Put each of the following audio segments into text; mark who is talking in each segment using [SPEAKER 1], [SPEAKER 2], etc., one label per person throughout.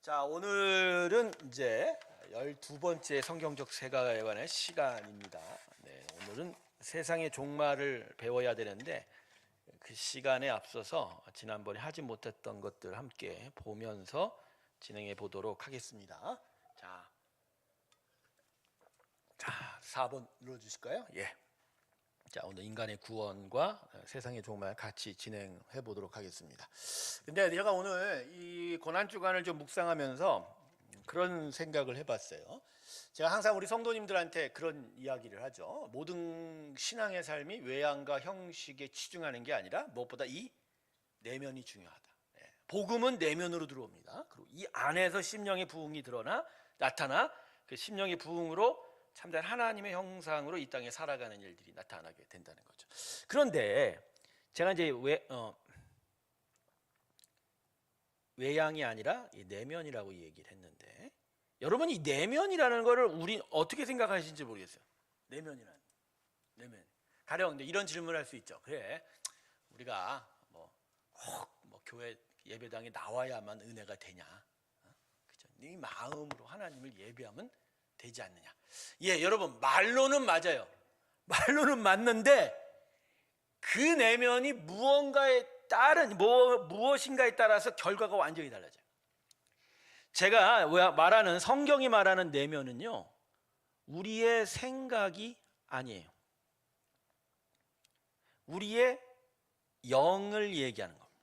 [SPEAKER 1] 자, 오늘은 이제 12번째 성경적 세가에 관한 시간입니다. 네, 오늘은 세상의 종말을 배워야 되는데 그 시간에 앞서서 지난번에 하지 못했던 것들 함께 보면서 진행해 보도록 하겠습니다. 자, 4번 눌러주실까요? 예. 자, 오늘 인간의 구원과 세상의 종말 같이 진행해 보도록 하겠습니다. 근데 제가 오늘 이 고난주간을 좀 묵상하면서 그런 생각을 해봤어요. 제가 항상 우리 성도님들한테 그런 이야기를 하죠. 모든 신앙의 삶이 외양과 형식에 치중하는 게 아니라 무엇보다 이 내면이 중요하다. 복음은 내면으로 들어옵니다. 그리고 이 안에서 심령의 부흥이 나타나 그 심령의 부흥으로 참된 하나님의 형상으로 이 땅에 살아가는 일들이 나타나게 된다는 거죠. 그런데 제가 이제 외양이 아니라 이 내면이라고 얘기를 했는데, 여러분 이 내면이라는 거를 우리 어떻게 생각하시는지 모르겠어요. 내면. 가령 이런 질문을 할 수 있죠. 그래, 우리가 꼭 교회 예배당에 나와야만 은혜가 되냐? 그죠? 네 마음으로 하나님을 예배하면 되지 않느냐? 예, 여러분 말로는 맞아요. 말로는 맞는데 그 내면이 무엇인가에 따라서 결과가 완전히 달라져요. 제가 말하는 성경이 말하는 내면은요, 우리의 생각이 아니에요. 우리의 영을 얘기하는 겁니다.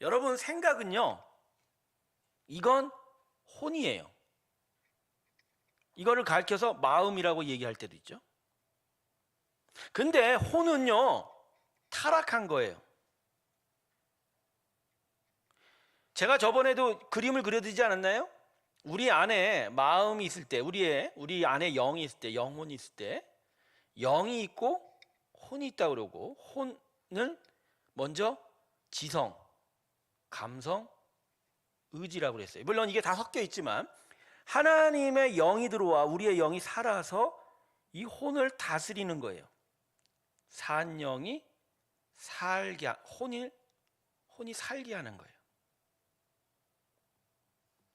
[SPEAKER 1] 여러분 생각은요, 이건 혼이에요. 이거를 가르쳐서 마음이라고 얘기할 때도 있죠. 근데 혼은요, 타락한 거예요. 제가 저번에도 그림을 그려드리지 않았나요? 우리 안에 마음이 있을 때, 우리 안에 영이 있을 때, 영혼이 있을 때, 영이 있고 혼이 있다고 그러고, 혼은 먼저 지성, 감성, 의지라고 그랬어요. 물론 이게 다 섞여 있지만 하나님의 영이 들어와 우리의 영이 살아서 이 혼을 다스리는 거예요. 산 영이 혼이 살게 하는 거예요.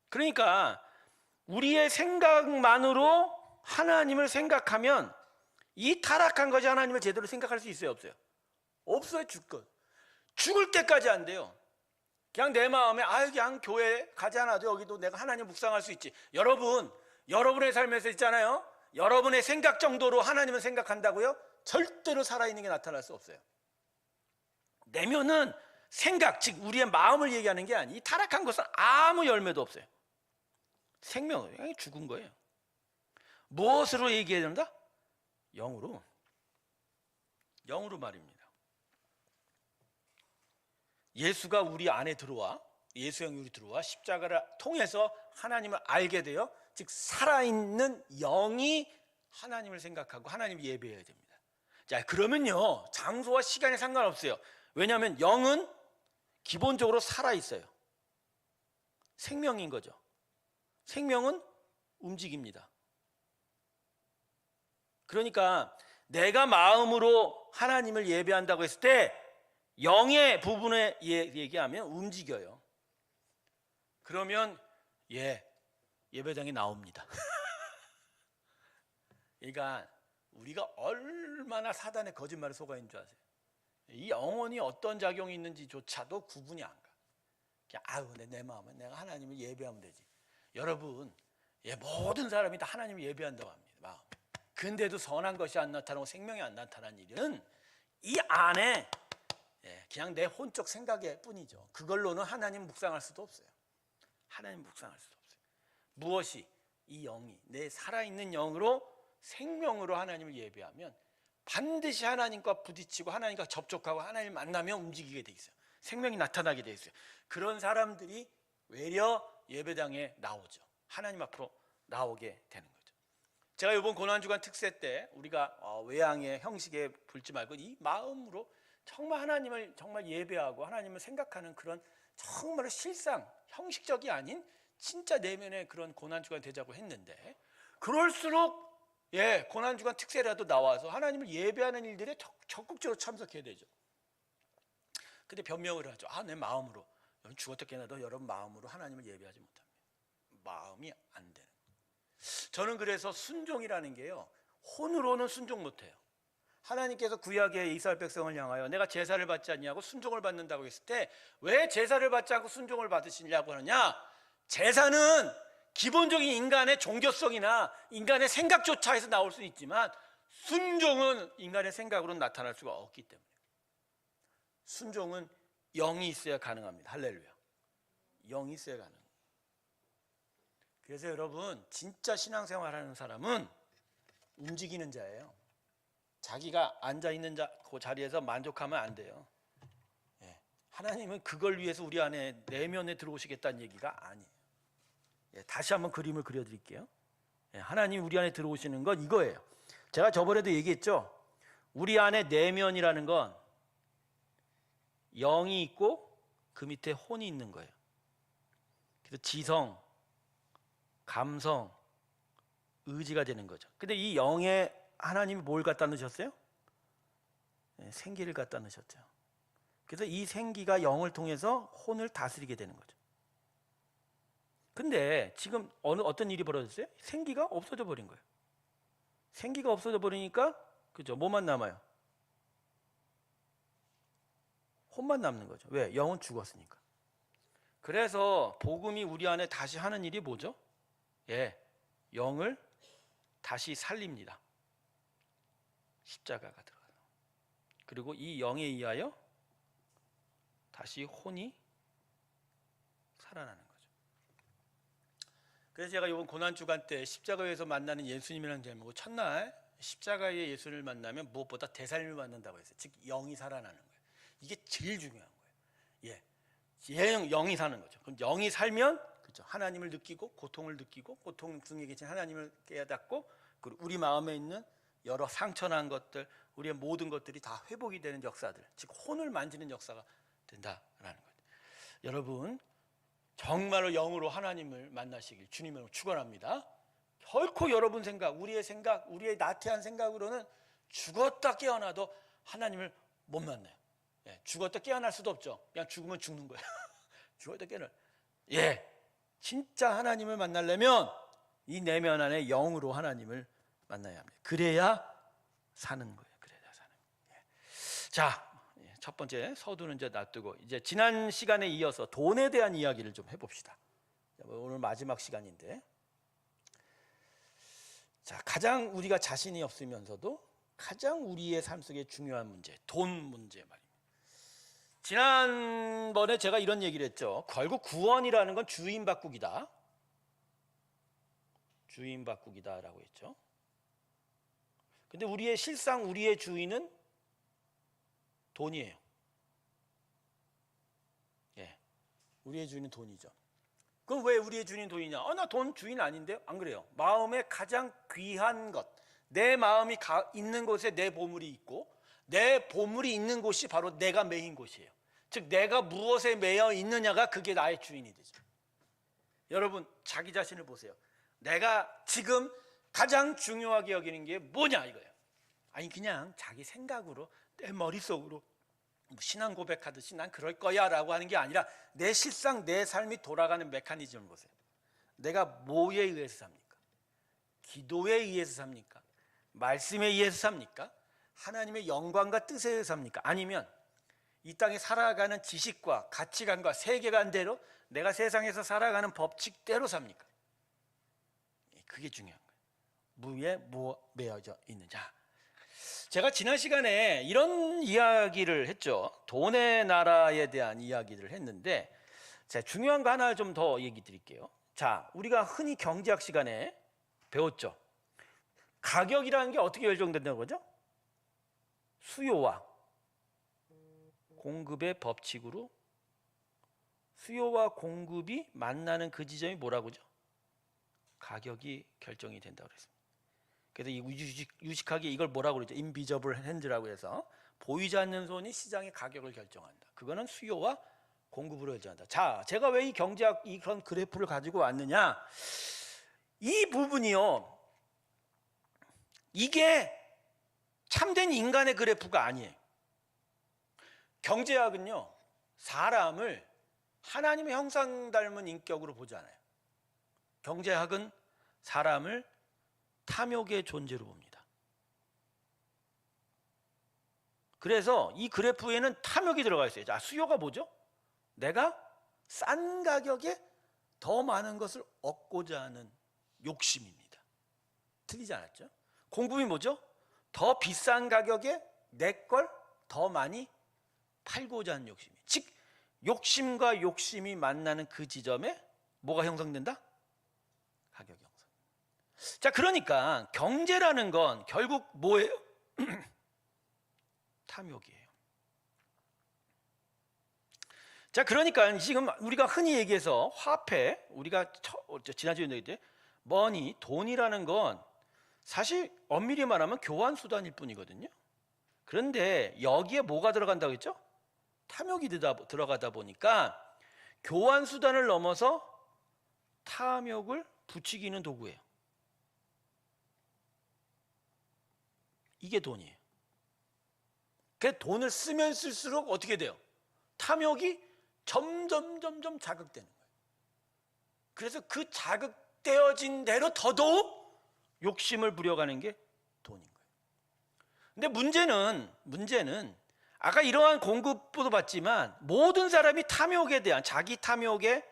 [SPEAKER 1] 그러니까 우리의 생각만으로 하나님을 생각하면 이 타락한 것이 하나님을 제대로 생각할 수 있어요, 없어요? 없어요. 죽을 때까지 안 돼요. 그냥 내 마음에 그냥 교회 가지 않아도 여기도 내가 하나님 묵상할 수 있지. 여러분의 삶에서 있잖아요, 여러분의 생각 정도로 하나님을 생각한다고요? 절대로 살아있는 게 나타날 수 없어요. 내면은 생각, 즉 우리의 마음을 얘기하는 게 아니, 이 타락한 것은 아무 열매도 없어요. 생명은 그냥 죽은 거예요. 무엇으로 얘기해야 된다? 영으로 말입니다. 예수가 우리 안에 들어와, 예수 영이 들어와 십자가를 통해서 하나님을 알게 되어, 즉 살아있는 영이 하나님을 생각하고 하나님을 예배해야 됩니다. 자, 그러면요, 장소와 시간에 상관없어요. 왜냐하면 영은 기본적으로 살아있어요. 생명인 거죠. 생명은 움직입니다. 그러니까 내가 마음으로 하나님을 예배한다고 했을 때 영의 부분에 얘기하면 움직여요. 그러면 예배당에 나옵니다. 그러니까 우리가 얼마나 사단의 거짓말에 속아 있는 줄 아세요? 이 영혼이 어떤 작용이 있는지조차도 구분이 안 가. 그냥 내 마음은 내가 하나님을 예배하면 되지. 여러분, 모든 사람이 다 하나님을 예배한다고 합니다. 마음. 근데도 선한 것이 안 나타나고 생명이 안 나타난 일은 이 안에 그냥 내 혼적 생각일 뿐이죠. 그걸로는 하나님 묵상할 수도 없어요. 무엇이 이 영이 내 살아있는 영으로, 생명으로 하나님을 예배하면 반드시 하나님과 부딪히고 하나님과 접촉하고 하나님을 만나며 움직이게 돼 있어요. 생명이 나타나게 돼 있어요. 그런 사람들이 외려 예배당에 나오죠. 하나님 앞으로 나오게 되는 거죠. 제가 이번 고난주간 특세 때 우리가 외양의 형식에 불지 말고 이 마음으로 정말 하나님을 정말 예배하고 하나님을 생각하는 그런 정말 실상, 형식적이 아닌 진짜 내면의 그런 고난주간 되자고 했는데, 그럴수록 고난주간 특세라도 나와서 하나님을 예배하는 일들에 적극적으로 참석해야 되죠. 근데 변명을 하죠. 내 마음으로. 여러분 죽었다 깨어나도 여러분 마음으로 하나님을 예배하지 못합니다. 마음이 안 되는. 저는 그래서 순종이라는 게요, 혼으로는 순종 못해요. 하나님께서 구약의 이스라엘 백성을 향하여 내가 제사를 받지 않냐고 순종을 받는다고 했을 때 왜 제사를 받지 않고 순종을 받으시려고 하느냐? 제사는 기본적인 인간의 종교성이나 인간의 생각조차에서 나올 수 있지만 순종은 인간의 생각으로는 나타날 수가 없기 때문에 순종은 영이 있어야 가능합니다. 할렐루야. 영이 있어야 가능합니다. 그래서 여러분 진짜 신앙생활하는 사람은 움직이는 자예요. 자기가 앉아있는 그 자리에서 만족하면 안 돼요. 하나님은 그걸 위해서 우리 안에 내면에 들어오시겠다는 얘기가 아니에요. 다시 한번 그림을 그려드릴게요. 하나님이 우리 안에 들어오시는 건 이거예요. 제가 저번에도 얘기했죠. 우리 안에 내면이라는 건 영이 있고 그 밑에 혼이 있는 거예요. 그래서 지성, 감성, 의지가 되는 거죠. 근데 이 영에 하나님이 뭘 갖다 넣으셨어요? 생기를 갖다 넣으셨죠. 그래서 이 생기가 영을 통해서 혼을 다스리게 되는 거죠. 근데 지금 어떤 일이 벌어졌어요? 생기가 없어져 버린 거예요. 생기가 없어져 버리니까 그죠? 뭐만 남아요? 혼만 남는 거죠. 왜? 영은 죽었으니까. 그래서 복음이 우리 안에 다시 하는 일이 뭐죠? 영을 다시 살립니다. 십자가가 들어가요. 그리고 이 영에 의하여 다시 혼이 살아나는 거죠. 그래서 제가 이번 고난주간 때 십자가에서 만나는 예수님이라는 제목을 첫날 십자가의 예수를 만나면 무엇보다 대살림을 만난다고 했어요. 즉 영이 살아나는 거예요. 이게 제일 중요한 거예요. 영이 사는 거죠. 그럼 영이 살면 그렇죠. 하나님을 느끼고 고통을 느끼고 고통 중에 계신 하나님을 깨닫고 그리고 우리 마음에 있는 여러 상처난 것들, 우리의 모든 것들이 다 회복이 되는 역사들, 즉 혼을 만지는 역사가 된다라는 거예요. 여러분 정말로 영으로 하나님을 만나시길 주님으로 축원합니다. 결코 여러분 생각, 우리의 생각, 우리의 나태한 생각으로는 죽었다 깨어나도 하나님을 못 만나요. 죽었다 깨어날 수도 없죠. 그냥 죽으면 죽는 거예요. 죽었다 깨어날. 진짜 하나님을 만나려면 이 내면 안에 영으로 하나님을 만나야 합니다. 그래야 사는 거예요. 그래야 사는 거예요. 자, 첫 번째 서두는 이제 놔두고 이제 지난 시간에 이어서 돈에 대한 이야기를 좀 해봅시다. 오늘 마지막 시간인데, 자 가장 우리가 자신이 없으면서도 가장 우리의 삶 속에 중요한 문제, 돈 문제 말입니다. 지난번에 제가 이런 얘기를 했죠. 결국 구원이라는 건 주인 바꾸기다. 주인 바꾸기다라고 했죠. 근데 우리의 실상 우리의 주인은 돈이에요. 우리의 주인은 돈이죠. 그럼 왜 우리의 주인이 돈이냐? 나 돈 주인 아닌데요? 안 그래요. 마음에 가장 귀한 것, 내 마음이 있는 곳에 내 보물이 있고 내 보물이 있는 곳이 바로 내가 매인 곳이에요. 즉 내가 무엇에 매여 있느냐가 그게 나의 주인이 되죠. 여러분 자기 자신을 보세요. 내가 지금 가장 중요하게 여기는 게 뭐냐 이거예요. 아니 그냥 자기 생각으로 내 머릿속으로 신앙 고백하듯이 난 그럴 거야 라고 하는 게 아니라 내 실상 내 삶이 돌아가는 메커니즘을 보세요. 내가 뭐에 의해서 삽니까? 기도에 의해서 삽니까? 말씀에 의해서 삽니까? 하나님의 영광과 뜻에 의해서 삽니까? 아니면 이 땅에 살아가는 지식과 가치관과 세계관대로 내가 세상에서 살아가는 법칙대로 삽니까? 그게 중요한 거예요. 무에 뭐 매어져 있느냐. 제가 지난 시간에 이런 이야기를 했죠. 돈의 나라에 대한 이야기를 했는데 제가 중요한 거 하나 좀 더 얘기 드릴게요. 자, 우리가 흔히 경제학 시간에 배웠죠. 가격이라는 게 어떻게 결정된다는 거죠? 수요와 공급의 법칙으로 수요와 공급이 만나는 그 지점이 뭐라고죠? 가격이 결정이 된다고 그랬습니다. 그래서 유식하게 이걸 뭐라고 그러죠? 인비저블 핸드라고 해서 보이지 않는 손이 시장의 가격을 결정한다. 그거는 수요와 공급으로 결정한다. 자, 제가 왜 이 경제학 이런 그래프를 가지고 왔느냐? 이 부분이요. 이게 참된 인간의 그래프가 아니에요. 경제학은요. 사람을 하나님의 형상 닮은 인격으로 보지 않아요. 경제학은 사람을 탐욕의 존재로 봅니다. 그래서 이 그래프에는 탐욕이 들어가 있어요. 자, 수요가 뭐죠? 내가 싼 가격에 더 많은 것을 얻고자 하는 욕심입니다. 틀리지 않았죠? 공급이 뭐죠? 더 비싼 가격에 내 걸 더 많이 팔고자 하는 욕심이. 즉 욕심과 욕심이 만나는 그 지점에 뭐가 형성된다? 가격이 형성. 자, 그러니까 경제라는 건 결국 뭐예요? 탐욕이에요. 자, 그러니까 지금 우리가 흔히 얘기해서 화폐, 우리가 지난주에 얘기했는데 머니, 돈이라는 건 사실 엄밀히 말하면 교환 수단일 뿐이거든요. 그런데 여기에 뭐가 들어간다고 했죠? 탐욕이 들어가다 보니까 교환 수단을 넘어서 탐욕을 부추기는 도구예요. 이게 돈이에요. 그 돈을 쓰면 쓸수록 어떻게 돼요? 탐욕이 점점 자극되는 거예요. 그래서 그 자극되어진 대로 더더욱 욕심을 부려가는 게 돈인 거예요. 근데 문제는 아까 이러한 공급도 봤지만 모든 사람이 탐욕에 대한 자기 탐욕에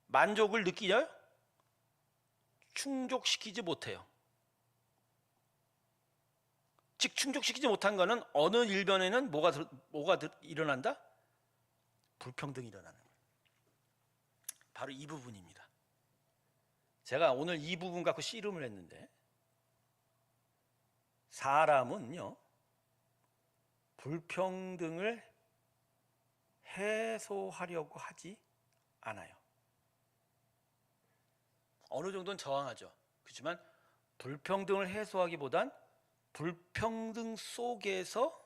[SPEAKER 1] 만족을 느끼나요? 충족시키지 못해요. 즉 충족시키지 못한 거는 어느 일변에는 뭐가 일어난다? 불평등이 일어나는 거예요. 바로 이 부분입니다. 제가 오늘 이 부분 갖고 씨름을 했는데 사람은요 불평등을 해소하려고 하지 않아요. 어느 정도는 저항하죠. 그렇지만 불평등을 해소하기보단 불평등 속에서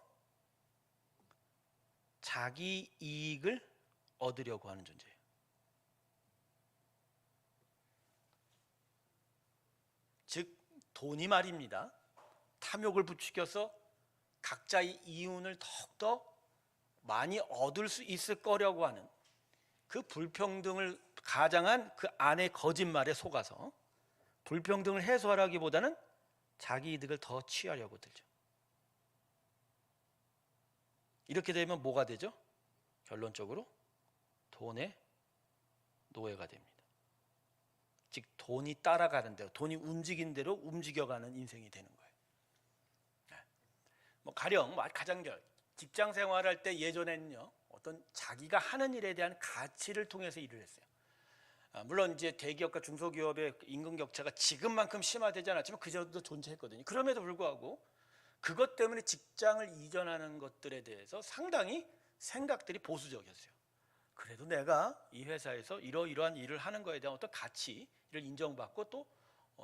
[SPEAKER 1] 자기 이익을 얻으려고 하는 존재예요. 즉 돈이 말입니다. 탐욕을 부추겨서 각자의 이윤을 더욱더 많이 얻을 수 있을 거려고 하는 그 불평등을 가장한 그 안의 거짓말에 속아서 불평등을 해소하라기보다는 자기 이득을 더 취하려고 들죠. 이렇게 되면 뭐가 되죠? 결론적으로 돈의 노예가 됩니다. 즉 돈이 따라가는 대로, 돈이 움직인 대로 움직여가는 인생이 되는 거예요. 가령 가장절 직장 생활할 때 예전에는요 어떤 자기가 하는 일에 대한 가치를 통해서 일을 했어요. 물론 이제 대기업과 중소기업의 임금 격차가 지금만큼 심화되지 않았지만 그 정도 존재했거든요. 그럼에도 불구하고 그것 때문에 직장을 이전하는 것들에 대해서 상당히 생각들이 보수적이었어요. 그래도 내가 이 회사에서 이러이러한 일을 하는 거에 대한 어떤 가치를 인정받고 또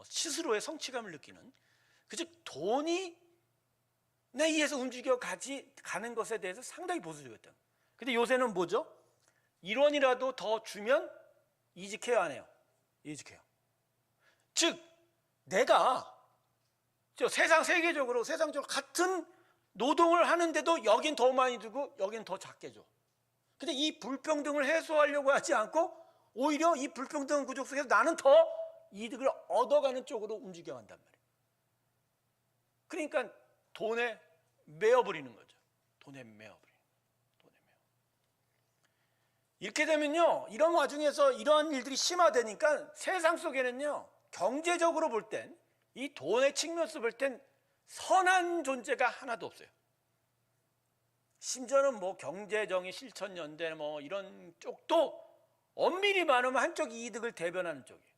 [SPEAKER 1] 스스로의 성취감을 느끼는, 즉 돈이 내 의해서 움직여 가는 것에 대해서 상당히 보수적이었다. 근데 요새는 뭐죠? 1원이라도 더 주면 이직해요, 안 해요? 이직해요. 즉 내가 세계적으로 같은 노동을 하는데도 여긴 더 많이 주고 여긴 더 작게 줘. 근데 이 불평등을 해소하려고 하지 않고 오히려 이 불평등 구조 속에서 나는 더 이득을 얻어가는 쪽으로 움직여간단 말이에요. 그러니까 돈에 매어버리는 거죠. 돈에 매어버리는. 이렇게 되면요, 이런 와중에서 이러한 일들이 심화되니까 세상 속에는요, 경제적으로 볼 땐, 이 돈의 측면에서 볼 땐 선한 존재가 하나도 없어요. 심지어는 경제정의 실천연대 이런 쪽도 엄밀히 말하면 한쪽 이득을 대변하는 쪽이에요.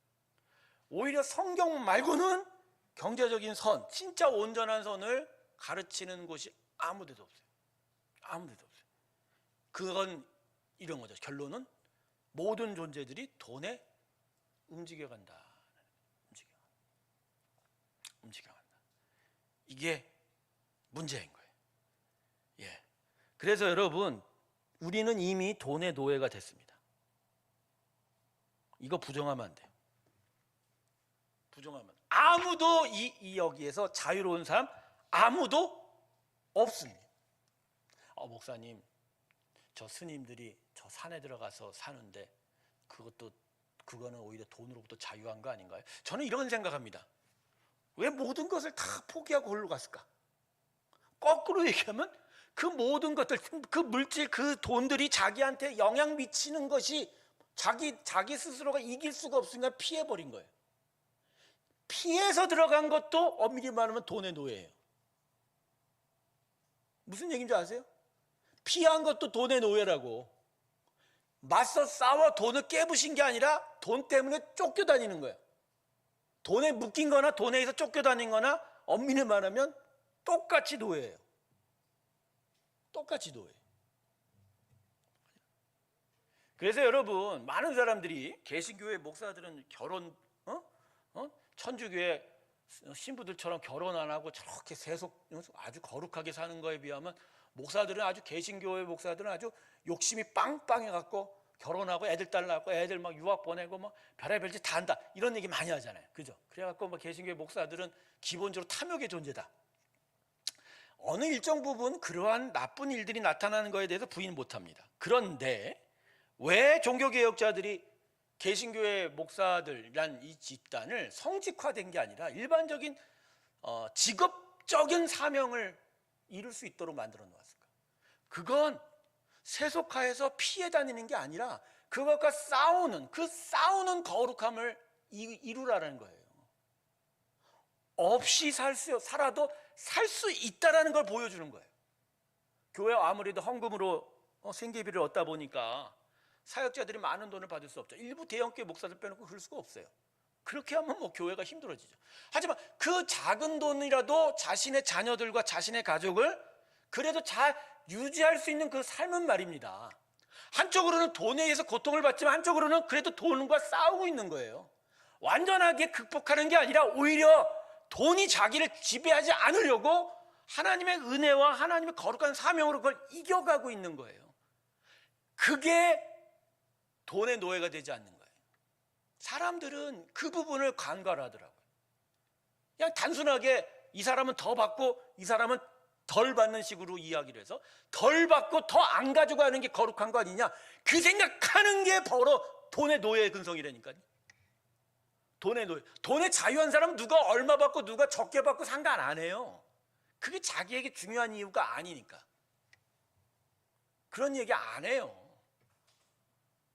[SPEAKER 1] 오히려 성경 말고는 경제적인 선, 진짜 온전한 선을 가르치는 곳이 아무 데도 없어요. 아무 데도 없어요. 그건 이런 거죠. 결론은 모든 존재들이 돈에 움직여간다. 움직여간다. 이게 문제인 거예요. 예. 그래서 여러분, 우리는 이미 돈의 노예가 됐습니다. 이거 부정하면 안 돼요. 부정하면 아무도 여기에서 자유로운 사람 아무도 없습니다. 목사님, 저 스님들이 저 산에 들어가서 사는데 그거는 오히려 돈으로부터 자유한 거 아닌가요? 저는 이런 생각합니다. 왜 모든 것을 다 포기하고 홀로 갔을까? 거꾸로 얘기하면 그 모든 것들, 그 물질, 그 돈들이 자기한테 영향 미치는 것이 자기 스스로가 이길 수가 없으니까 피해버린 거예요. 피해서 들어간 것도 엄밀히 말하면 돈의 노예예요. 무슨 얘기인지 아세요? 피한 것도 돈의 노예라고. 맞서 싸워 돈을 깨부신 게 아니라 돈 때문에 쫓겨다니는 거예요. 돈에 묶인 거나 돈에 의해서 쫓겨다닌 거나 엄밀히 말하면 똑같이 노예예요. 똑같이 노예. 그래서 여러분, 많은 사람들이 개신교회 목사들은 천주교회 신부들처럼 결혼 안 하고 저렇게 아주 거룩하게 사는 거에 비하면 개신교회 목사들은 아주 욕심이 빵빵해 갖고 결혼하고 애들 딸 낳고 애들 막 유학 보내고 막 별의별 짓 다 한다, 이런 얘기 많이 하잖아요. 그죠? 그래갖고 뭐 개신교회 목사들은 기본적으로 탐욕의 존재다. 어느 일정 부분 그러한 나쁜 일들이 나타나는 것에 대해서 부인 못합니다. 그런데 왜 종교개혁자들이 개신교회 목사들이란 이 집단을 성직화된 게 아니라 일반적인 직업적인 사명을 이룰 수 있도록 만들어 놓았을까? 그건 세속화해서 피해 다니는 게 아니라 그것과 싸우는 거룩함을 이루라는 거예요. 없이 살아도 살 수 있다라는 걸 보여주는 거예요. 교회 아무래도 헌금으로 생계비를 얻다 보니까 사역자들이 많은 돈을 받을 수 없죠. 일부 대형교회 목사들 빼놓고 그럴 수가 없어요. 그렇게 하면 뭐 교회가 힘들어지죠. 하지만 그 작은 돈이라도 자신의 자녀들과 자신의 가족을 그래도 잘 유지할 수 있는 그 삶은 말입니다. 한쪽으로는 돈에 의해서 고통을 받지만 한쪽으로는 그래도 돈과 싸우고 있는 거예요. 완전하게 극복하는 게 아니라 오히려 돈이 자기를 지배하지 않으려고 하나님의 은혜와 하나님의 거룩한 사명으로 그걸 이겨가고 있는 거예요. 그게 돈의 노예가 되지 않는 거예요. 사람들은 그 부분을 간과하더라고요. 그냥 단순하게 이 사람은 더 받고 이 사람은 덜 받는 식으로 이야기를 해서 덜 받고 더 안 가져가는 게 거룩한 거 아니냐, 그 생각하는 게 바로 돈의 노예의 근성이라니까요. 돈의 노예. 돈에 자유한 사람은 누가 얼마 받고 누가 적게 받고 상관 안 해요. 그게 자기에게 중요한 이유가 아니니까. 그런 얘기 안 해요.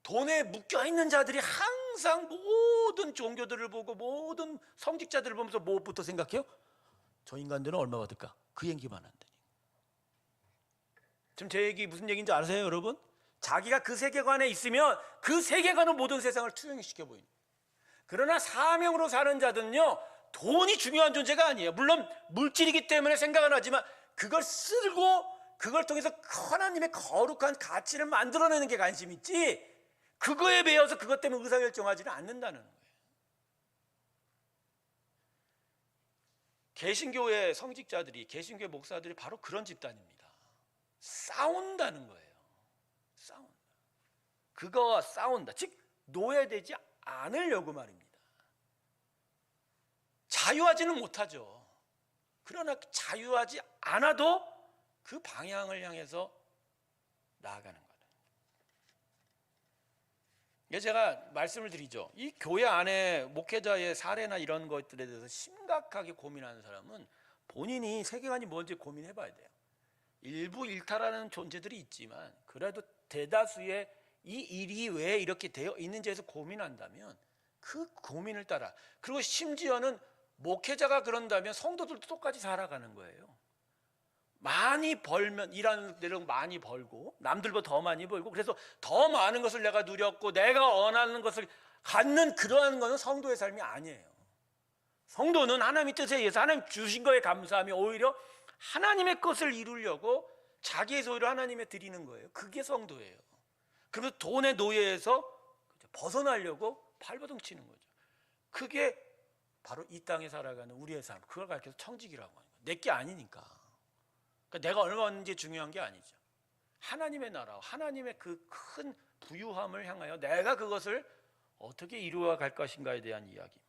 [SPEAKER 1] 돈에 묶여있는 자들이 항상 모든 종교들을 보고 모든 성직자들을 보면서 무엇부터 생각해요? 저 인간들은 얼마 받을까? 그 얘기만 한다니. 지금 제 얘기 무슨 얘기인지 아세요, 여러분? 자기가 그 세계관에 있으면 그 세계관은 모든 세상을 투영시켜 보이는. 그러나 사명으로 사는 자들은요, 돈이 중요한 존재가 아니에요. 물론 물질이기 때문에 생각은 하지만 그걸 쓰고 그걸 통해서 하나님의 거룩한 가치를 만들어내는 게 관심 있지, 그거에 매여서 그것 때문에 의사결정하지는 않는다는 거예요. 개신교회 성직자들이, 개신교회 목사들이 바로 그런 집단입니다. 싸운다는 거예요. 싸운다. 그거와 싸운다. 즉 노예되지 않으려고 말입니다. 자유하지는 못하죠. 그러나 자유하지 않아도 그 방향을 향해서 나아가는 거예요. 제가 말씀을 드리죠. 이 교회 안에 목회자의 사례나 이런 것들에 대해서 심각하게 고민하는 사람은 본인이 세계관이 뭔지 고민해 봐야 돼요. 일부 일탈하는 존재들이 있지만 그래도 대다수의 이 일이 왜 이렇게 되어 있는지에서 고민한다면 그 고민을 따라, 그리고 심지어는 목회자가 그런다면 성도들도 똑같이 살아가는 거예요. 많이 벌면 일하는 대로 많이 벌고 남들보다 더 많이 벌고, 그래서 더 많은 것을 내가 누렸고 내가 원하는 것을 갖는 그러한 것은 성도의 삶이 아니에요. 성도는 하나님의 뜻에 의해서 하나님 주신 거에 감사하며 오히려 하나님의 것을 이루려고 자기의 소유를 하나님에 드리는 거예요. 그게 성도예요. 그래서 돈의 노예에서 벗어나려고 발버둥 치는 거죠. 그게 바로 이 땅에 살아가는 우리의 삶, 그걸 가르쳐서 청직이라고 하는 거예요. 내게 아니니까. 그러니까 내가 얼마 얻는지 중요한 게 아니죠. 하나님의 나라와 하나님의 그 큰 부유함을 향하여 내가 그것을 어떻게 이루어 갈 것인가에 대한 이야기.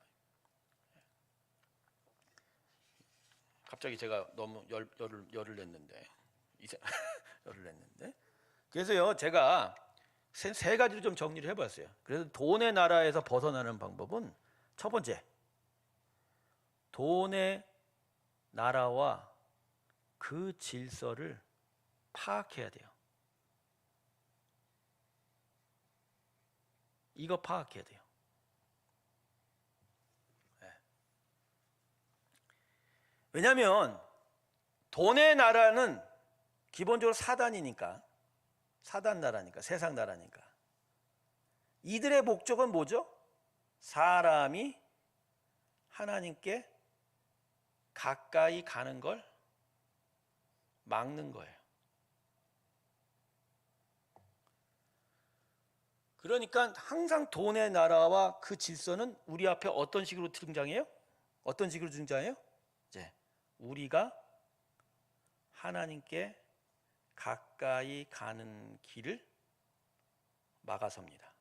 [SPEAKER 1] 갑자기 제가 너무 열을 냈는데 열을 냈는데 그래서요 제가 세 가지로 좀 정리를 해봤어요. 그래서 돈의 나라에서 벗어나는 방법은 첫 번째, 돈의 나라와 그 질서를 파악해야 돼요. 이거 파악해야 돼요. 왜냐하면 돈의 나라는 기본적으로 사단이니까, 사단 나라니까, 세상 나라니까. 이들의 목적은 뭐죠? 사람이 하나님께 가까이 가는 걸 막는 거예요. 그러니까 항상 돈의 나라와 그 질서는 우리 앞에 어떤 식으로 등장해요? 어떤 식으로 등장해요? 이제 우리가 하나님께 가까이 가는 길을 막아섭니다.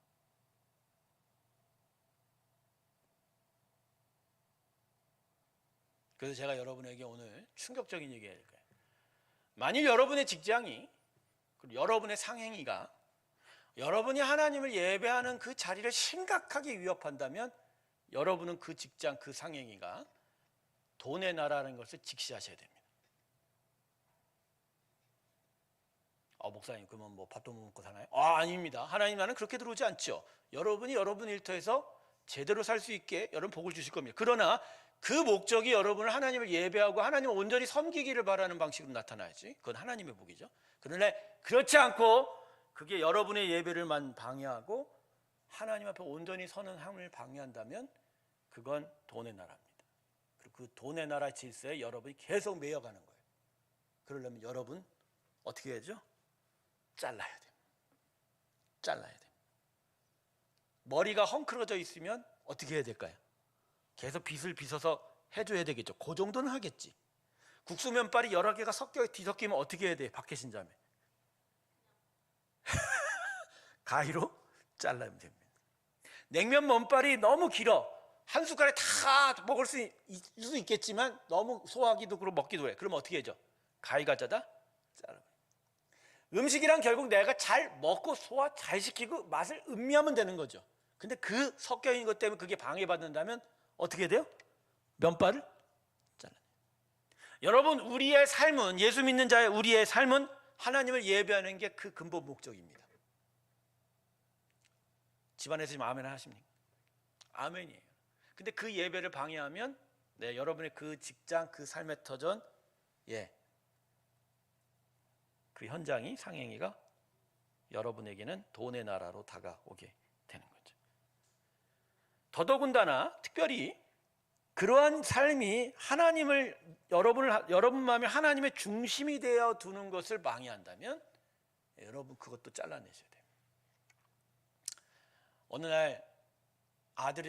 [SPEAKER 1] 그래서 제가 여러분에게 오늘 충격적인 얘기 할 거예요. 만일 여러분의 직장이, 그리고 여러분의 상행위가 여러분이 하나님을 예배하는 그 자리를 심각하게 위협한다면 여러분은 그 직장, 그 상행위가 돈의 나라라는 것을 직시하셔야 됩니다. 목사님 그러면 뭐 밥도 못 먹고 사나요? 아닙니다. 하나님 나라는 그렇게 들어오지 않죠. 여러분이 여러분 일터에서 제대로 살 수 있게 여러분 복을 주실 겁니다. 그러나 그 목적이 여러분을 하나님을 예배하고 하나님을 온전히 섬기기를 바라는 방식으로 나타나야지. 그건 하나님의 복이죠. 그런데 그렇지 않고 그게 여러분의 예배를만 방해하고 하나님 앞에 온전히 서는 삶을 방해한다면 그건 돈의 나라입니다. 그리고 그 돈의 나라 질서에 여러분이 계속 매여가는 거예요. 그러려면 여러분 어떻게 해야죠? 잘라야 돼요. 잘라야 돼요. 머리가 헝클어져 있으면 어떻게 해야 될까요? 계속 빗을 빗어서 해줘야 되겠죠. 그 정도는 하겠지. 국수 면발이 여러 개가 뒤섞이면 어떻게 해야 돼요? 밖에 신자매 가위로 잘라면 됩니다. 냉면 면발이 너무 길어. 한 숟갈에 다 먹을 수 있겠지만 너무 소화하기도 그렇고 먹기도 그래. 그럼 어떻게 해야죠? 가위 가져다 잘라. 음식이란 결국 내가 잘 먹고 소화 잘 시키고 맛을 음미하면 되는 거죠. 근데 그 섞여 있는 것 때문에 그게 방해받는다면 어떻게 돼요? 면발을 잘라내요. 여러분, 우리의 삶은, 예수 믿는 자의 우리의 삶은 하나님을 예배하는 게 그 근본 목적입니다. 집안에서 지금 아멘 하십니까? 아멘이에요. 근데 그 예배를 방해하면 여러분의 그 직장, 그 삶의 터전, 그 현장이, 상행위가 여러분에게는 돈의 나라로 다가오게 되는 거죠. 더더군다나 특별히 그러한 삶이 여러분 마음에 하나님의 중심이 되어 두는 것을 방해한다면 여러분 그것도 잘라내셔야 돼요. 어느 날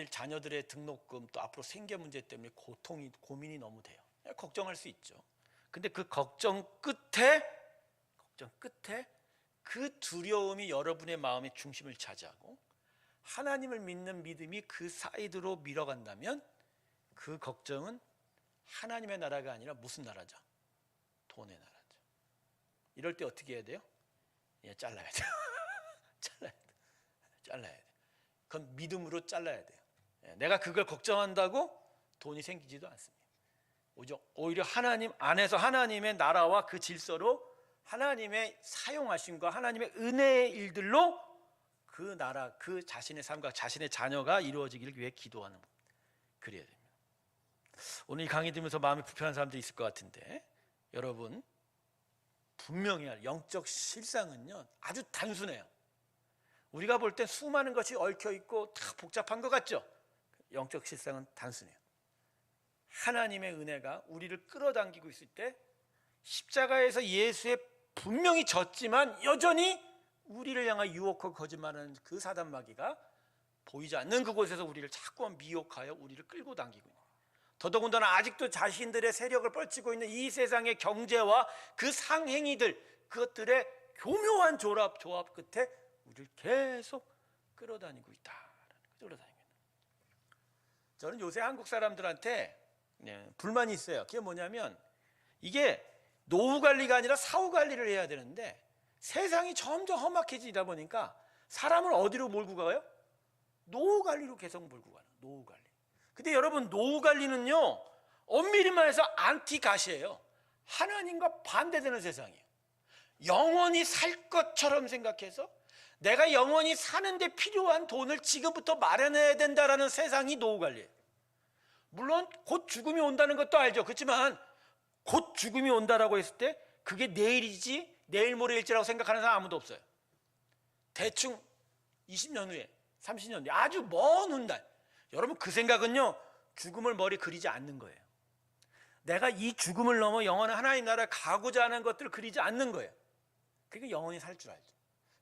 [SPEAKER 1] 자녀들의 등록금 또 앞으로 생계 문제 때문에 고민이 너무 돼요. 걱정할 수 있죠. 근데 그 걱정 끝에 그 두려움이 여러분의 마음의 중심을 차지하고 하나님을 믿는 믿음이 그 사이드로 밀어간다면 그 걱정은 하나님의 나라가 아니라 무슨 나라죠? 돈의 나라죠. 이럴 때 어떻게 해야 돼요? 잘라야 돼요. 잘라야 돼요. 그건 믿음으로 잘라야 돼요. 내가 그걸 걱정한다고 돈이 생기지도 않습니다. 오히려 하나님 안에서 하나님의 나라와 그 질서로 하나님의 사용하심과 하나님의 은혜의 일들로 그 나라, 그 자신의 삶과 자신의 자녀가 이루어지기를 위해 기도하는 것. 그래야 됩니다. 오늘 이 강의 들으면서 마음이 불편한 사람들이 있을 것 같은데 여러분 분명히 영적 실상은요 아주 단순해요. 우리가 볼 땐 수많은 것이 얽혀있고 다 복잡한 것 같죠? 영적 실상은 단순해요. 하나님의 은혜가 우리를 끌어당기고 있을 때 십자가에서 예수의 분명히 졌지만 여전히 우리를 향해 유혹하고 거짓말하는 그 사단 마귀가 보이지 않는 그곳에서 우리를 자꾸 미혹하여 우리를 끌고 당기고 있는 거예요. 더더군다나 아직도 자신들의 세력을 펼치고 있는 이 세상의 경제와 그 상행위들 그것들의 교묘한 조합 끝에 우리를 계속 끌어다니고 있다. 저는 요새 한국 사람들한테 불만이 있어요. 그게 뭐냐면 이게 노후 관리가 아니라 사후 관리를 해야 되는데 세상이 점점 험악해지다 보니까 사람을 어디로 몰고 가요? 노후 관리로 계속 몰고 가는 노후 관리. 근데 여러분, 노후 관리는요, 엄밀히 말해서 안티가시예요. 하나님과 반대되는 세상이에요. 영원히 살 것처럼 생각해서 내가 영원히 사는데 필요한 돈을 지금부터 마련해야 된다라는 세상이 노후 관리예요. 물론 곧 죽음이 온다는 것도 알죠. 그렇지만 곧 죽음이 온다라고 했을 때 그게 내일이지 내일 모레일지라고 생각하는 사람 아무도 없어요. 대충 20년 후에, 30년 뒤에, 아주 먼 훗날. 여러분, 그 생각은요, 죽음을 머리 그리지 않는 거예요. 내가 이 죽음을 넘어 영원한 하나님 나라에 가고자 하는 것들을 그리지 않는 거예요. 그게 영원히 살 줄 알죠.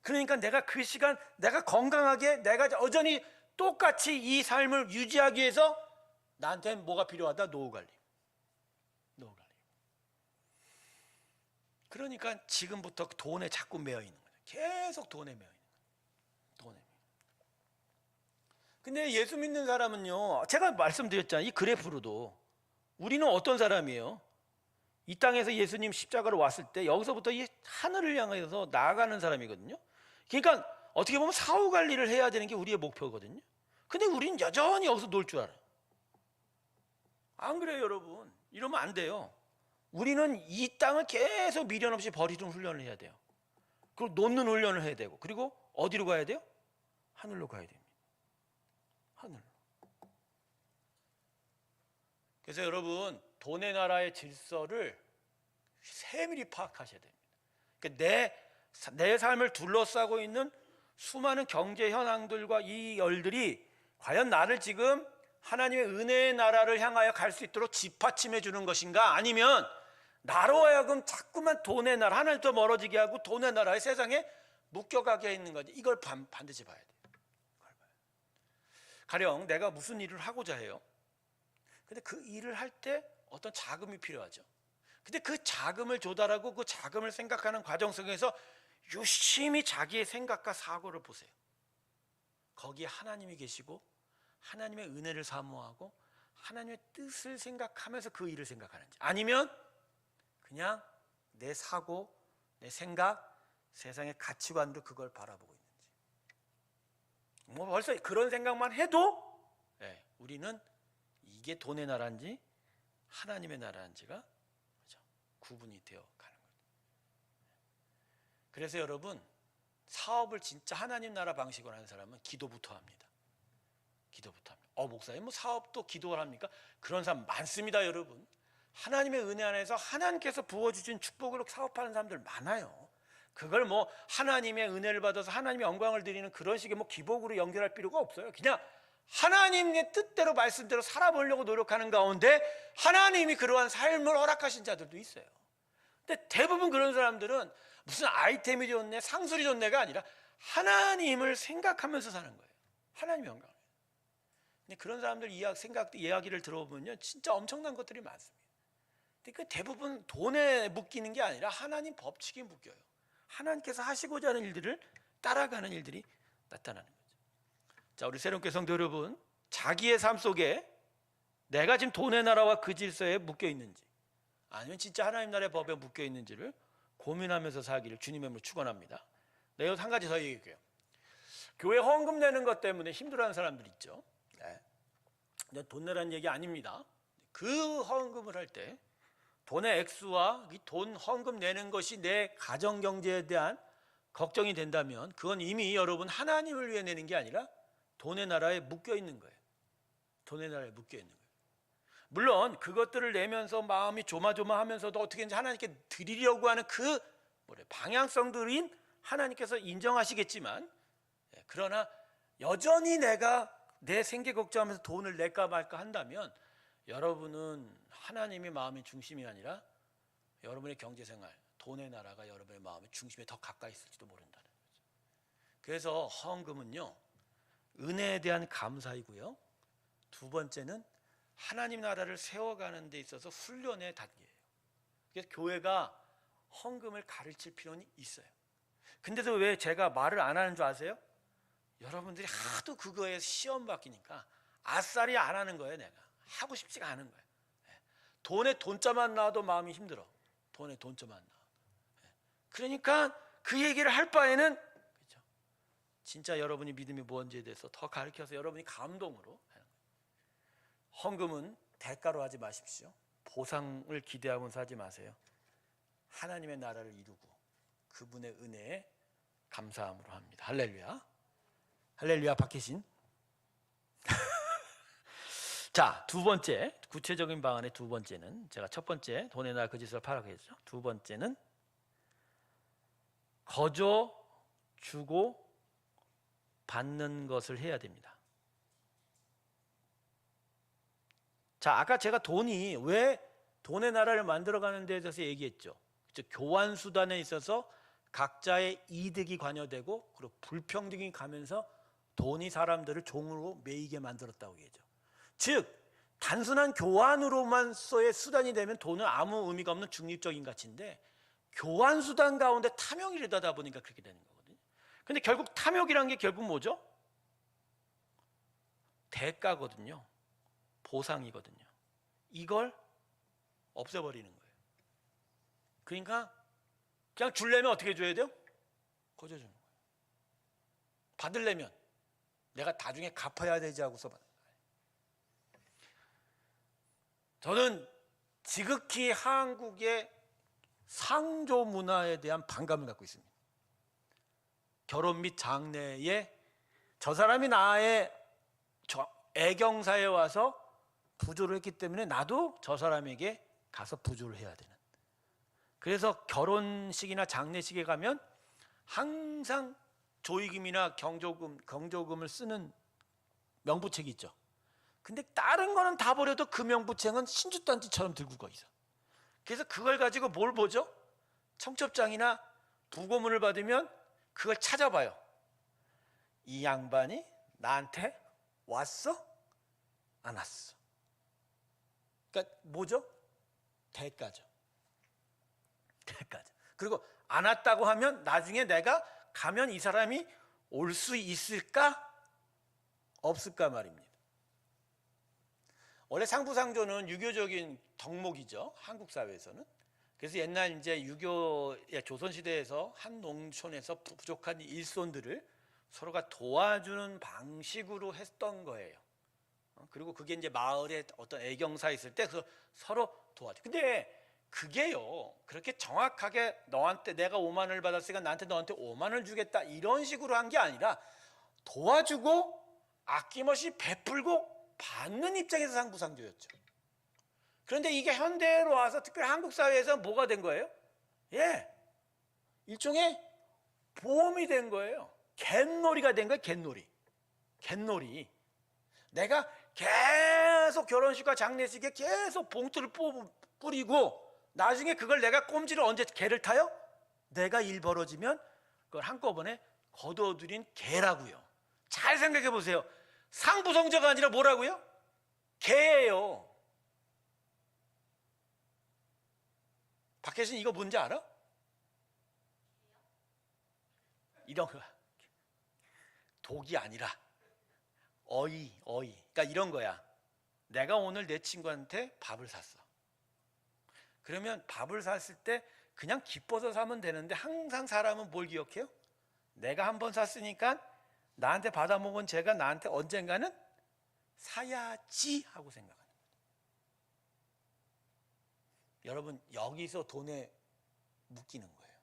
[SPEAKER 1] 그러니까 내가 그 시간, 내가 건강하게, 내가 여전히 똑같이 이 삶을 유지하기 위해서 나한테 뭐가 필요하다? 노후관리. 노후관리. 그러니까 지금부터 돈에 자꾸 매여 있는 거예요. 계속 돈에 매여 있는 거예요. 돈에. 근데 예수 믿는 사람은요, 제가 말씀드렸잖아요. 이 그래프로도 우리는 어떤 사람이에요? 이 땅에서 예수님 십자가로 왔을 때 여기서부터 이 하늘을 향해서 나아가는 사람이거든요. 그러니까 어떻게 보면 사후 관리를 해야 되는 게 우리의 목표거든요. 근데 우리는 여전히 여기서 놀 줄 알아요. 안 그래요, 여러분? 이러면 안 돼요. 우리는 이 땅을 계속 미련 없이 버리는 훈련을 해야 돼요. 그리고 놓는 훈련을 해야 되고, 그리고 어디로 가야 돼요? 하늘로 가야 됩니다. 하늘로. 그래서 여러분, 돈의 나라의 질서를 세밀히 파악하셔야 됩니다. 그러니까 내 삶을 둘러싸고 있는 수많은 경제 현황들과 이 열들이 과연 나를 지금 하나님의 은혜의 나라를 향하여 갈 수 있도록 뒷받침해 주는 것인가, 아니면 나로 하여금 자꾸만 돈의 나라, 하나님부터 멀어지게 하고 돈의 나라의 세상에 묶여가게 있는 거지. 이걸 반드시 봐야 돼요. 가령 내가 무슨 일을 하고자 해요. 근데 그 일을 할 때 어떤 자금이 필요하죠. 근데 그 자금을 조달하고 그 자금을 생각하는 과정 속에서 유심히 자기의 생각과 사고를 보세요. 거기에 하나님이 계시고 하나님의 은혜를 사모하고 하나님의 뜻을 생각하면서 그 일을 생각하는지, 아니면 그냥 내 사고, 내 생각, 세상의 가치관으로 그걸 바라보고 있는지. 뭐 벌써 그런 생각만 해도 우리는 이게 돈의 나라인지 하나님의 나라인지가 구분이 되어 가는 거죠. 그래서 여러분, 사업을 진짜 하나님 나라 방식으로 하는 사람은 기도부터 합니다. 기도부터 합니다. 목사님, 뭐 사업도 기도를 합니까? 그런 사람 많습니다, 여러분. 하나님의 은혜 안에서 하나님께서 부어주신 축복으로 사업하는 사람들 많아요. 그걸 뭐 하나님의 은혜를 받아서 하나님의 영광을 드리는 그런 식의 뭐 기복으로 연결할 필요가 없어요. 그냥 하나님의 뜻대로 말씀대로 살아보려고 노력하는 가운데 하나님이 그러한 삶을 허락하신 자들도 있어요. 근데 대부분 그런 사람들은 무슨 아이템이 좋네, 상술이 좋네가 아니라 하나님을 생각하면서 사는 거예요. 하나님의 영광을. 근데 그런 사람들 이야기를 들어보면요, 진짜 엄청난 것들이 많습니다. 근데 그 대부분 돈에 묶이는 게 아니라 하나님 법칙에 묶여요. 하나님께서 하시고자 하는 일들을 따라가는 일들이 나타나는 거죠. 자, 우리 새롭게 성도 여러분, 자기의 삶 속에 내가 지금 돈의 나라와 그 질서에 묶여 있는지, 아니면 진짜 하나님 나라의 법에 묶여 있는지를 고민하면서 살기를 주님의 이름으로 축원합니다. 내가 한 가지 더 얘기할게요. 교회 헌금 내는 것 때문에 힘들어하는 사람들 있죠. 돈 내라는 얘기 아닙니다. 그 헌금을 할 때 돈의 액수와 이 돈 헌금 내는 것이 내 가정 경제에 대한 걱정이 된다면 그건 이미 여러분 하나님을 위해 내는 게 아니라 돈의 나라에 묶여 있는 거예요. 돈의 나라에 묶여 있는 거예요. 물론 그것들을 내면서 마음이 조마조마하면서도 어떻게든지 하나님께 드리려고 하는 그 방향성들인 하나님께서 인정하시겠지만, 그러나 여전히 내가 내 생계 걱정하면서 돈을 낼까 말까 한다면 여러분은 하나님의 마음의 중심이 아니라 여러분의 경제생활, 돈의 나라가 여러분의 마음의 중심에 더 가까이 있을지도 모른다는 거죠. 그래서 헌금은요, 은혜에 대한 감사이고요, 두 번째는 하나님 나라를 세워가는 데 있어서 훈련의 단계예요. 그래서 교회가 헌금을 가르칠 필요는 있어요. 근데도 왜 제가 말을 안 하는 줄 아세요? 여러분들이 하도 그거에 시험 받기니까 아싸리 안 하는 거예요. 내가 하고 싶지가 않은 거예요. 돈에 돈자만 나와도 마음이 힘들어. 돈에 돈자만 나와. 그러니까 그 얘기를 할 바에는 그렇죠? 진짜 여러분이 믿음이 뭔지에 대해서 더 가르쳐서 여러분이 감동으로 하는 거예요. 헌금은 대가로 하지 마십시오. 보상을 기대하면서 하지 마세요. 하나님의 나라를 이루고 그분의 은혜에 감사함으로 합니다. 할렐루야. 할렐루야. 박혜신. 자, 두 번째 구체적인 방안의 두 번째는, 제가 첫 번째 돈의 나라 거짓을 파라고 했죠. 두 번째는 거저 주고 받는 것을 해야 됩니다. 자, 아까 제가 돈이 왜 돈의 나라를 만들어가는 데 대해서 얘기했죠. 교환 수단에 있어서 각자의 이득이 관여되고 그리고 불평등이 가면서 돈이 사람들을 종으로 매이게 만들었다고 얘기죠. 즉 단순한 교환으로만서의 수단이 되면 돈은 아무 의미가 없는 중립적인 가치인데, 교환 수단 가운데 탐욕이 일어나다 보니까 그렇게 되는 거거든요. 근데 결국 탐욕이란 게 결국 뭐죠? 대가거든요. 보상이거든요. 이걸 없애버리는 거예요. 그러니까 그냥 주려면 어떻게 줘야 돼요? 거저 주는 거예요. 받으려면 내가 나중에 갚아야 되지 하고서 받는 거예요. 저는 지극히 한국의 상조 문화에 대한 반감을 갖고 있습니다. 결혼 및 장래에 저 사람이 나의 애경사에 와서 부조를 했기 때문에 나도 저 사람에게 가서 부조를 해야 되는. 그래서 결혼식이나 장례식에 가면 항상 조의금이나 경조금을 쓰는 명부책이 있죠. 근데 다른 거는 다 버려도 그 명부책은 신주단지처럼 들고 가 있어. 그래서 그걸 가지고 뭘 보죠? 청첩장이나 부고문을 받으면 그걸 찾아봐요. 이 양반이 나한테 왔어? 안 왔어? 그러니까 뭐죠? 대가죠. 대가죠. 그리고 안 왔다고 하면 나중에 내가 가면 이 사람이 올 수 있을까? 없을까 말입니다. 원래 상부상조는 유교적인 덕목이죠. 한국 사회에서는. 그래서 옛날 이제 조선시대에서 한 농촌에서 부족한 일손들을 서로가 도와주는 방식으로 했던 거예요. 그리고 그게 이제 마을에 어떤 애경사 있을 때 서로 도와줘. 근데 그게요, 그렇게 정확하게 너한테 내가 5만 원을 받았으니까 너한테 5만 원을 주겠다 이런 식으로 한 게 아니라 도와주고 아낌없이 베풀고 받는 입장에서 상부상조였죠. 그런데 이게 현대로 와서 특별히 한국 사회에서 뭐가 된 거예요? 일종의 보험이 된 거예요. 갯놀이가 된 거예요. 갯놀이. 내가 계속 결혼식과 장례식에 계속 봉투를 뿌리고 나중에 그걸 내가 꼼지를 언제 개를 타요? 내가 일 벌어지면 그걸 한꺼번에 거둬들인 개라고요. 잘 생각해 보세요. 상부성자가 아니라 뭐라고요? 개예요. 박혜신 이거 뭔지 알아? 이런 거 독이 아니라 어이. 그러니까 이런 거야. 내가 오늘 내 친구한테 밥을 샀어. 그러면 밥을 샀을 때 그냥 기뻐서 사면 되는데 항상 사람은 뭘 기억해요? 내가 한번 샀으니까 나한테 받아먹은 쟤가 나한테 언젠가는 사야지 하고 생각하는 거예요. 여러분 여기서 돈에 묶이는 거예요.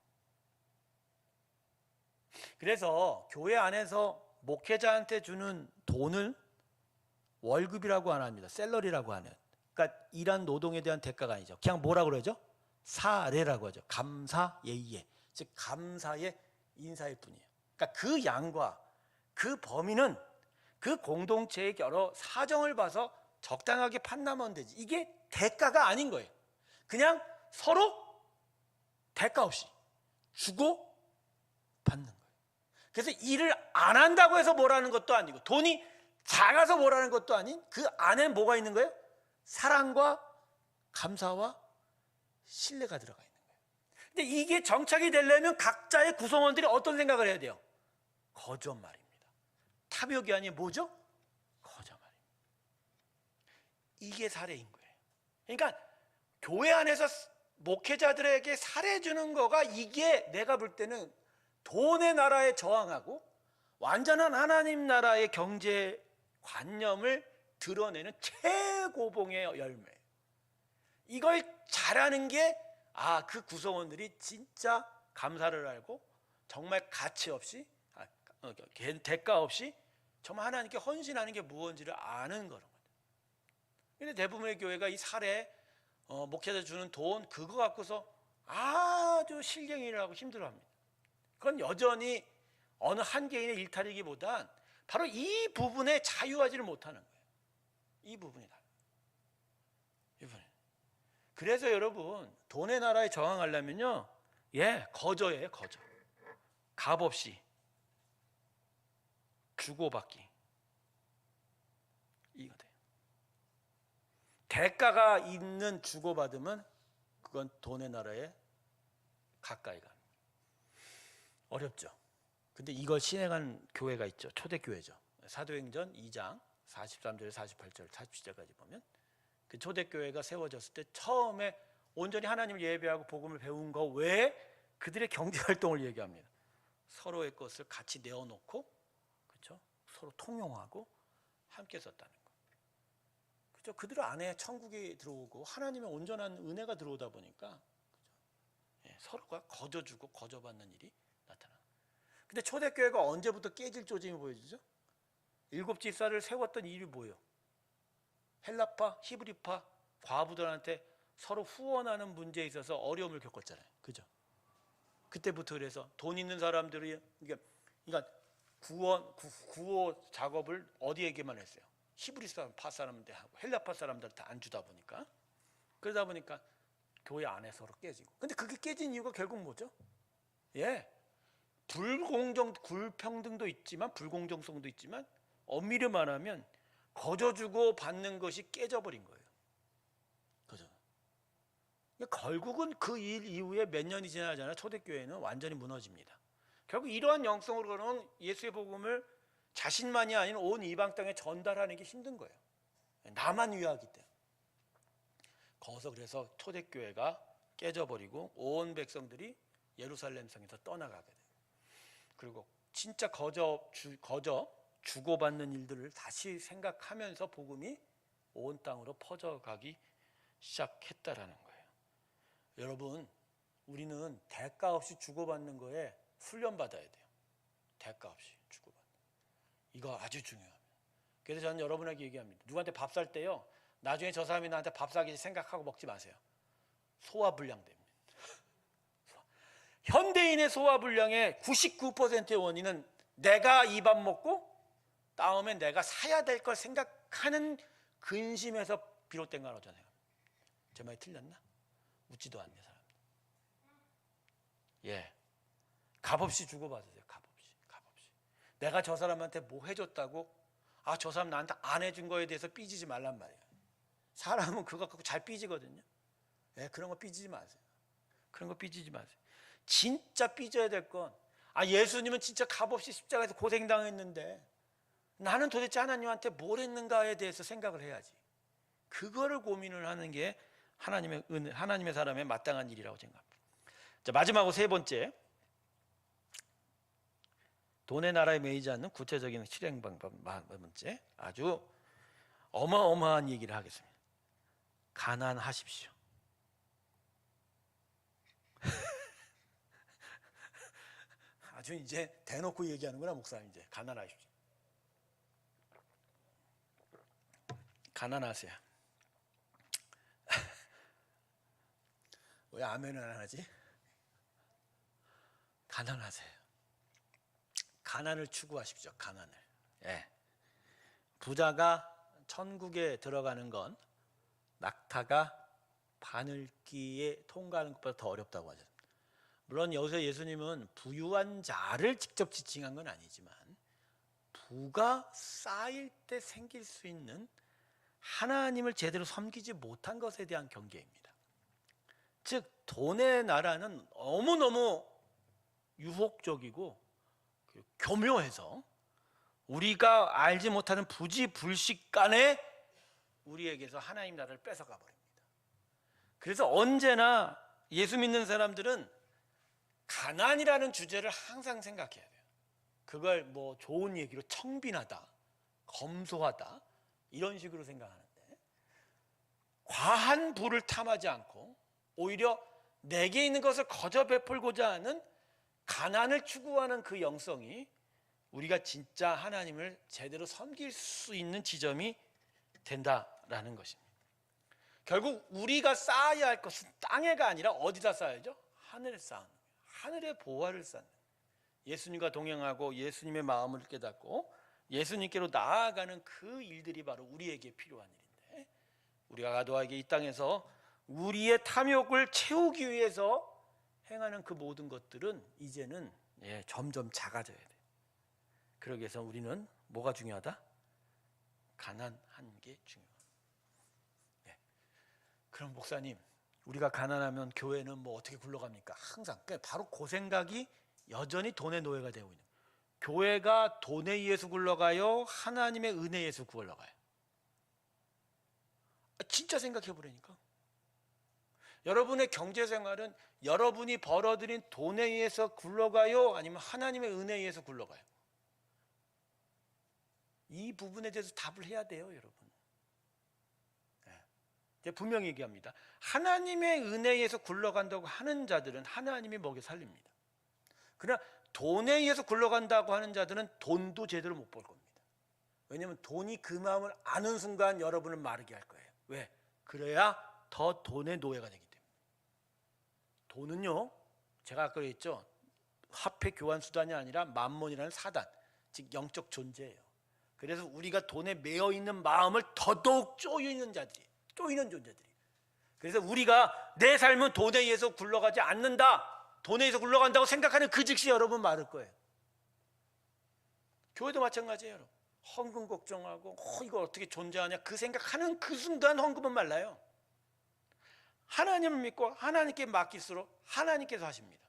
[SPEAKER 1] 그래서 교회 안에서 목회자한테 주는 돈을 월급이라고 안 합니다. 셀러리라고 하는. 그러니까 일한 노동에 대한 대가가 아니죠. 그냥 뭐라고 그러죠? 사례라고 하죠. 감사 예의에. 즉 감사의 인사일 뿐이에요. 그러니까 그 양과 그 범위는 그 공동체의 여러 사정을 봐서 적당하게 판단하면 되지. 이게 대가가 아닌 거예요. 그냥 서로 대가 없이 주고 받는 거예요. 그래서 일을 안 한다고 해서 뭐라는 것도 아니고 돈이 작아서 뭐라는 것도 아닌 그 안에 뭐가 있는 거예요? 사랑과 감사와 신뢰가 들어가 있는 거예요. 근데 이게 정착이 되려면 각자의 구성원들이 어떤 생각을 해야 돼요? 거저 말입니다. 탐욕이 아닌 뭐죠? 거저 말입니다. 이게 사례인 거예요. 그러니까 교회 안에서 목회자들에게 사례 주는 거가 이게 내가 볼 때는 돈의 나라에 저항하고 완전한 하나님 나라의 경제 관념을 드러내는 최고봉의 열매. 이걸 잘하는 게 그 구성원들이 진짜 감사를 알고 정말 가치 없이 대가 없이 정말 하나님께 헌신하는 게 무엇인지를 아는 거는 거예요. 근데 대부분의 교회가 이 사례 목회자 주는 돈 그거 갖고서 아주 실갱이를 하고 힘들어합니다. 그건 여전히 어느 한 개인의 일탈이기보단 바로 이 부분에 자유하지를 못하는 거예요. 이 부분이 다. 그래서 여러분 돈의 나라에 저항하려면요, 거저예요, 거저. 값 없이 주고받기. 이거 돼요. 대가가 있는 주고받으면 그건 돈의 나라에 가까이 가는. 어렵죠. 근데 이걸 실행한 교회가 있죠. 초대교회죠. 사도행전 2장 43절, 48절, 47절까지 보면 그 초대교회가 세워졌을 때 처음에 온전히 하나님을 예배하고 복음을 배운 거 외에 그들의 경제활동을 얘기합니다. 서로의 것을 같이 내어놓고, 그렇죠? 서로 통용하고 함께 썼다는 거. 그렇죠? 그들 안에 천국이 들어오고 하나님의 온전한 은혜가 들어오다 보니까, 그렇죠? 서로가 거저주고 거저받는 일이 나타나. 근데 초대교회가 언제부터 깨질 조짐이 보여지죠? 7 집사를 세웠던 이유이 뭐예요? 헬라파, 히브리파 과부들한테 서로 후원하는 문제에 있어서 어려움을 겪었잖아요. 그죠? 그때부터 그래서 돈 있는 사람들이 그러니까 구호 작업을 어디에게만 했어요? 히브리 파 사람한테 하고 헬라파 사람들한테 안 주다 보니까, 그러다 보니까 교회 안에 서로 깨지고. 근데 그게 깨진 이유가 결국 뭐죠? 불평등도 있지만 불공정성도 있지만 엄밀히 말하면 거저주고 받는 것이 깨져버린 거예요. 그죠? 결국은 그 일 이후에 몇 년이 지나잖아요. 초대교회는 완전히 무너집니다. 결국 이러한 영성으로는 예수의 복음을 자신만이 아닌 온 이방 땅에 전달하는 게 힘든 거예요. 나만 위하기 때문에. 거기서 그래서 초대교회가 깨져버리고 온 백성들이 예루살렘 성에서 떠나가게 돼요. 그리고 진짜 주고받는 일들을 다시 생각하면서 복음이 온 땅으로 퍼져가기 시작했다라는 거예요. 여러분, 우리는 대가 없이 주고받는 거에 훈련받아야 돼요. 대가 없이 주고받는. 이거 아주 중요합니다. 그래서 저는 여러분에게 얘기합니다. 누구한테 밥 살 때요, 나중에 저 사람이 나한테 밥 사기 생각하고 먹지 마세요. 소화불량됩니다. 현대인의 소화불량의 99%의 원인은 내가 이 밥 먹고 다음에 내가 사야 될 걸 생각하는 근심에서 비롯된 거라고 저는 생각합니다. 제 말이 틀렸나? 묻지도 않네, 사람들. 값없이 주고받으세요. 값없이. 내가 저 사람한테 뭐 해줬다고 저 사람 나한테 안 해준 거에 대해서 삐지지 말란 말이에요. 사람은 그거 갖고 잘 삐지거든요. 그런 거 삐지지 마세요. 진짜 삐져야 될 건, 예수님은 진짜 값없이 십자가에서 고생당했는데 나는 도대체 하나님한테 뭘 했는가에 대해서 생각을 해야지. 그거를 고민을 하는 게 하나님의 사람의 마땅한 일이라고 생각합니다. 자, 마지막으로 세 번째, 돈의 나라에 매이지 않는 구체적인 실행 방법. 네 번째, 아주 어마어마한 얘기를 하겠습니다. 가난하십시오. 아주 이제 대놓고 얘기하는구나, 목사님. 이제 가난하십시오. 가난하세요. 왜 아멘을 안 하지? 가난하세요. 가난을 추구하십시오. 가난을. 부자가 천국에 들어가는 건 낙타가 바늘기에 통과하는 것보다 더 어렵다고 하죠. 물론 여기서 예수님은 부유한 자를 직접 지칭한 건 아니지만 부가 쌓일 때 생길 수 있는 하나님을 제대로 섬기지 못한 것에 대한 경계입니다. 즉 돈의 나라는 너무너무 유혹적이고 교묘해서 우리가 알지 못하는 부지불식간에 우리에게서 하나님 나라를 뺏어가 버립니다. 그래서 언제나 예수 믿는 사람들은 가난이라는 주제를 항상 생각해야 돼요. 그걸 뭐 좋은 얘기로 청빈하다, 검소하다 이런 식으로 생각하는데, 과한 부를 탐하지 않고 오히려 내게 있는 것을 거저 베풀고자 하는 가난을 추구하는 그 영성이 우리가 진짜 하나님을 제대로 섬길 수 있는 지점이 된다라는 것입니다. 결국 우리가 쌓아야 할 것은 땅에가 아니라 어디다 쌓아야죠? 하늘에 쌓는 거예요. 하늘의 보화를 쌓는 거예요. 예수님과 동행하고 예수님의 마음을 깨닫고 예수님께로 나아가는 그 일들이 바로 우리에게 필요한 일인데, 우리가 가도하게 이 땅에서 우리의 탐욕을 채우기 위해서 행하는 그 모든 것들은 이제는 점점 작아져야 돼요. 그러기 위해서 우리는 뭐가 중요하다? 가난한 게 중요하다. 그럼 목사님, 우리가 가난하면 교회는 뭐 어떻게 굴러갑니까? 항상 바로 그 생각이 여전히 돈의 노예가 되고 있는 거예요. 교회가 돈에 의해서 굴러가요? 하나님의 은혜에 의해서 굴러가요? 진짜 생각해 보라니까. 여러분의 경제생활은 여러분이 벌어들인 돈에 의해서 굴러가요? 아니면 하나님의 은혜에 의해서 굴러가요? 이 부분에 대해서 답을 해야 돼요, 여러분. 분명히 얘기합니다. 하나님의 은혜에 의해서 굴러간다고 하는 자들은 하나님이 먹여 살립니다. 그러나 돈에 의해서 굴러간다고 하는 자들은 돈도 제대로 못 벌 겁니다. 왜냐하면 돈이 그 마음을 아는 순간 여러분을 마르게 할 거예요. 왜? 그래야 더 돈의 노예가 되기 때문에. 돈은요, 제가 아까 그랬죠, 화폐 교환 수단이 아니라 만몬이라는 사단, 즉 영적 존재예요. 그래서 우리가 돈에 매여 있는 마음을 더더욱 쪼이는 자들이, 쪼이는 존재들이. 그래서 우리가 내 삶은 돈에 의해서 굴러가지 않는다, 돈에 의해서 굴러간다고 생각하는 그 즉시 여러분 마를 거예요. 교회도 마찬가지예요. 여러분. 헌금 걱정하고 이거 어떻게 존재하냐 그 생각하는 그 순간 헌금은 말라요. 하나님을 믿고 하나님께 맡길수록 하나님께서 하십니다.